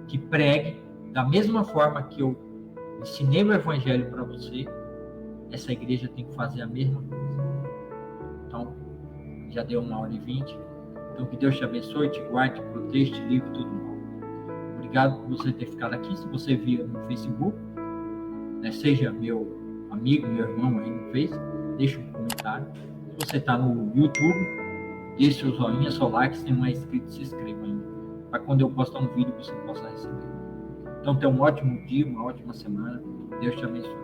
que pregue da mesma forma que eu ensinei o Evangelho para você. Essa igreja tem que fazer a mesma coisa. Então, já deu 1h20. Então, que Deus te abençoe, te guarde, te proteja, te livre de todo mal. Obrigado por você ter ficado aqui. Se você viu no Facebook, né, seja meu amigo, meu irmão aí no Face, deixa um comentário. Se você está no YouTube, deixe seu joinha, seu like. Se não é inscrito, se inscreva ainda, para quando eu postar um vídeo você possa receber. Então, tenha um ótimo dia, uma ótima semana. Deus te abençoe.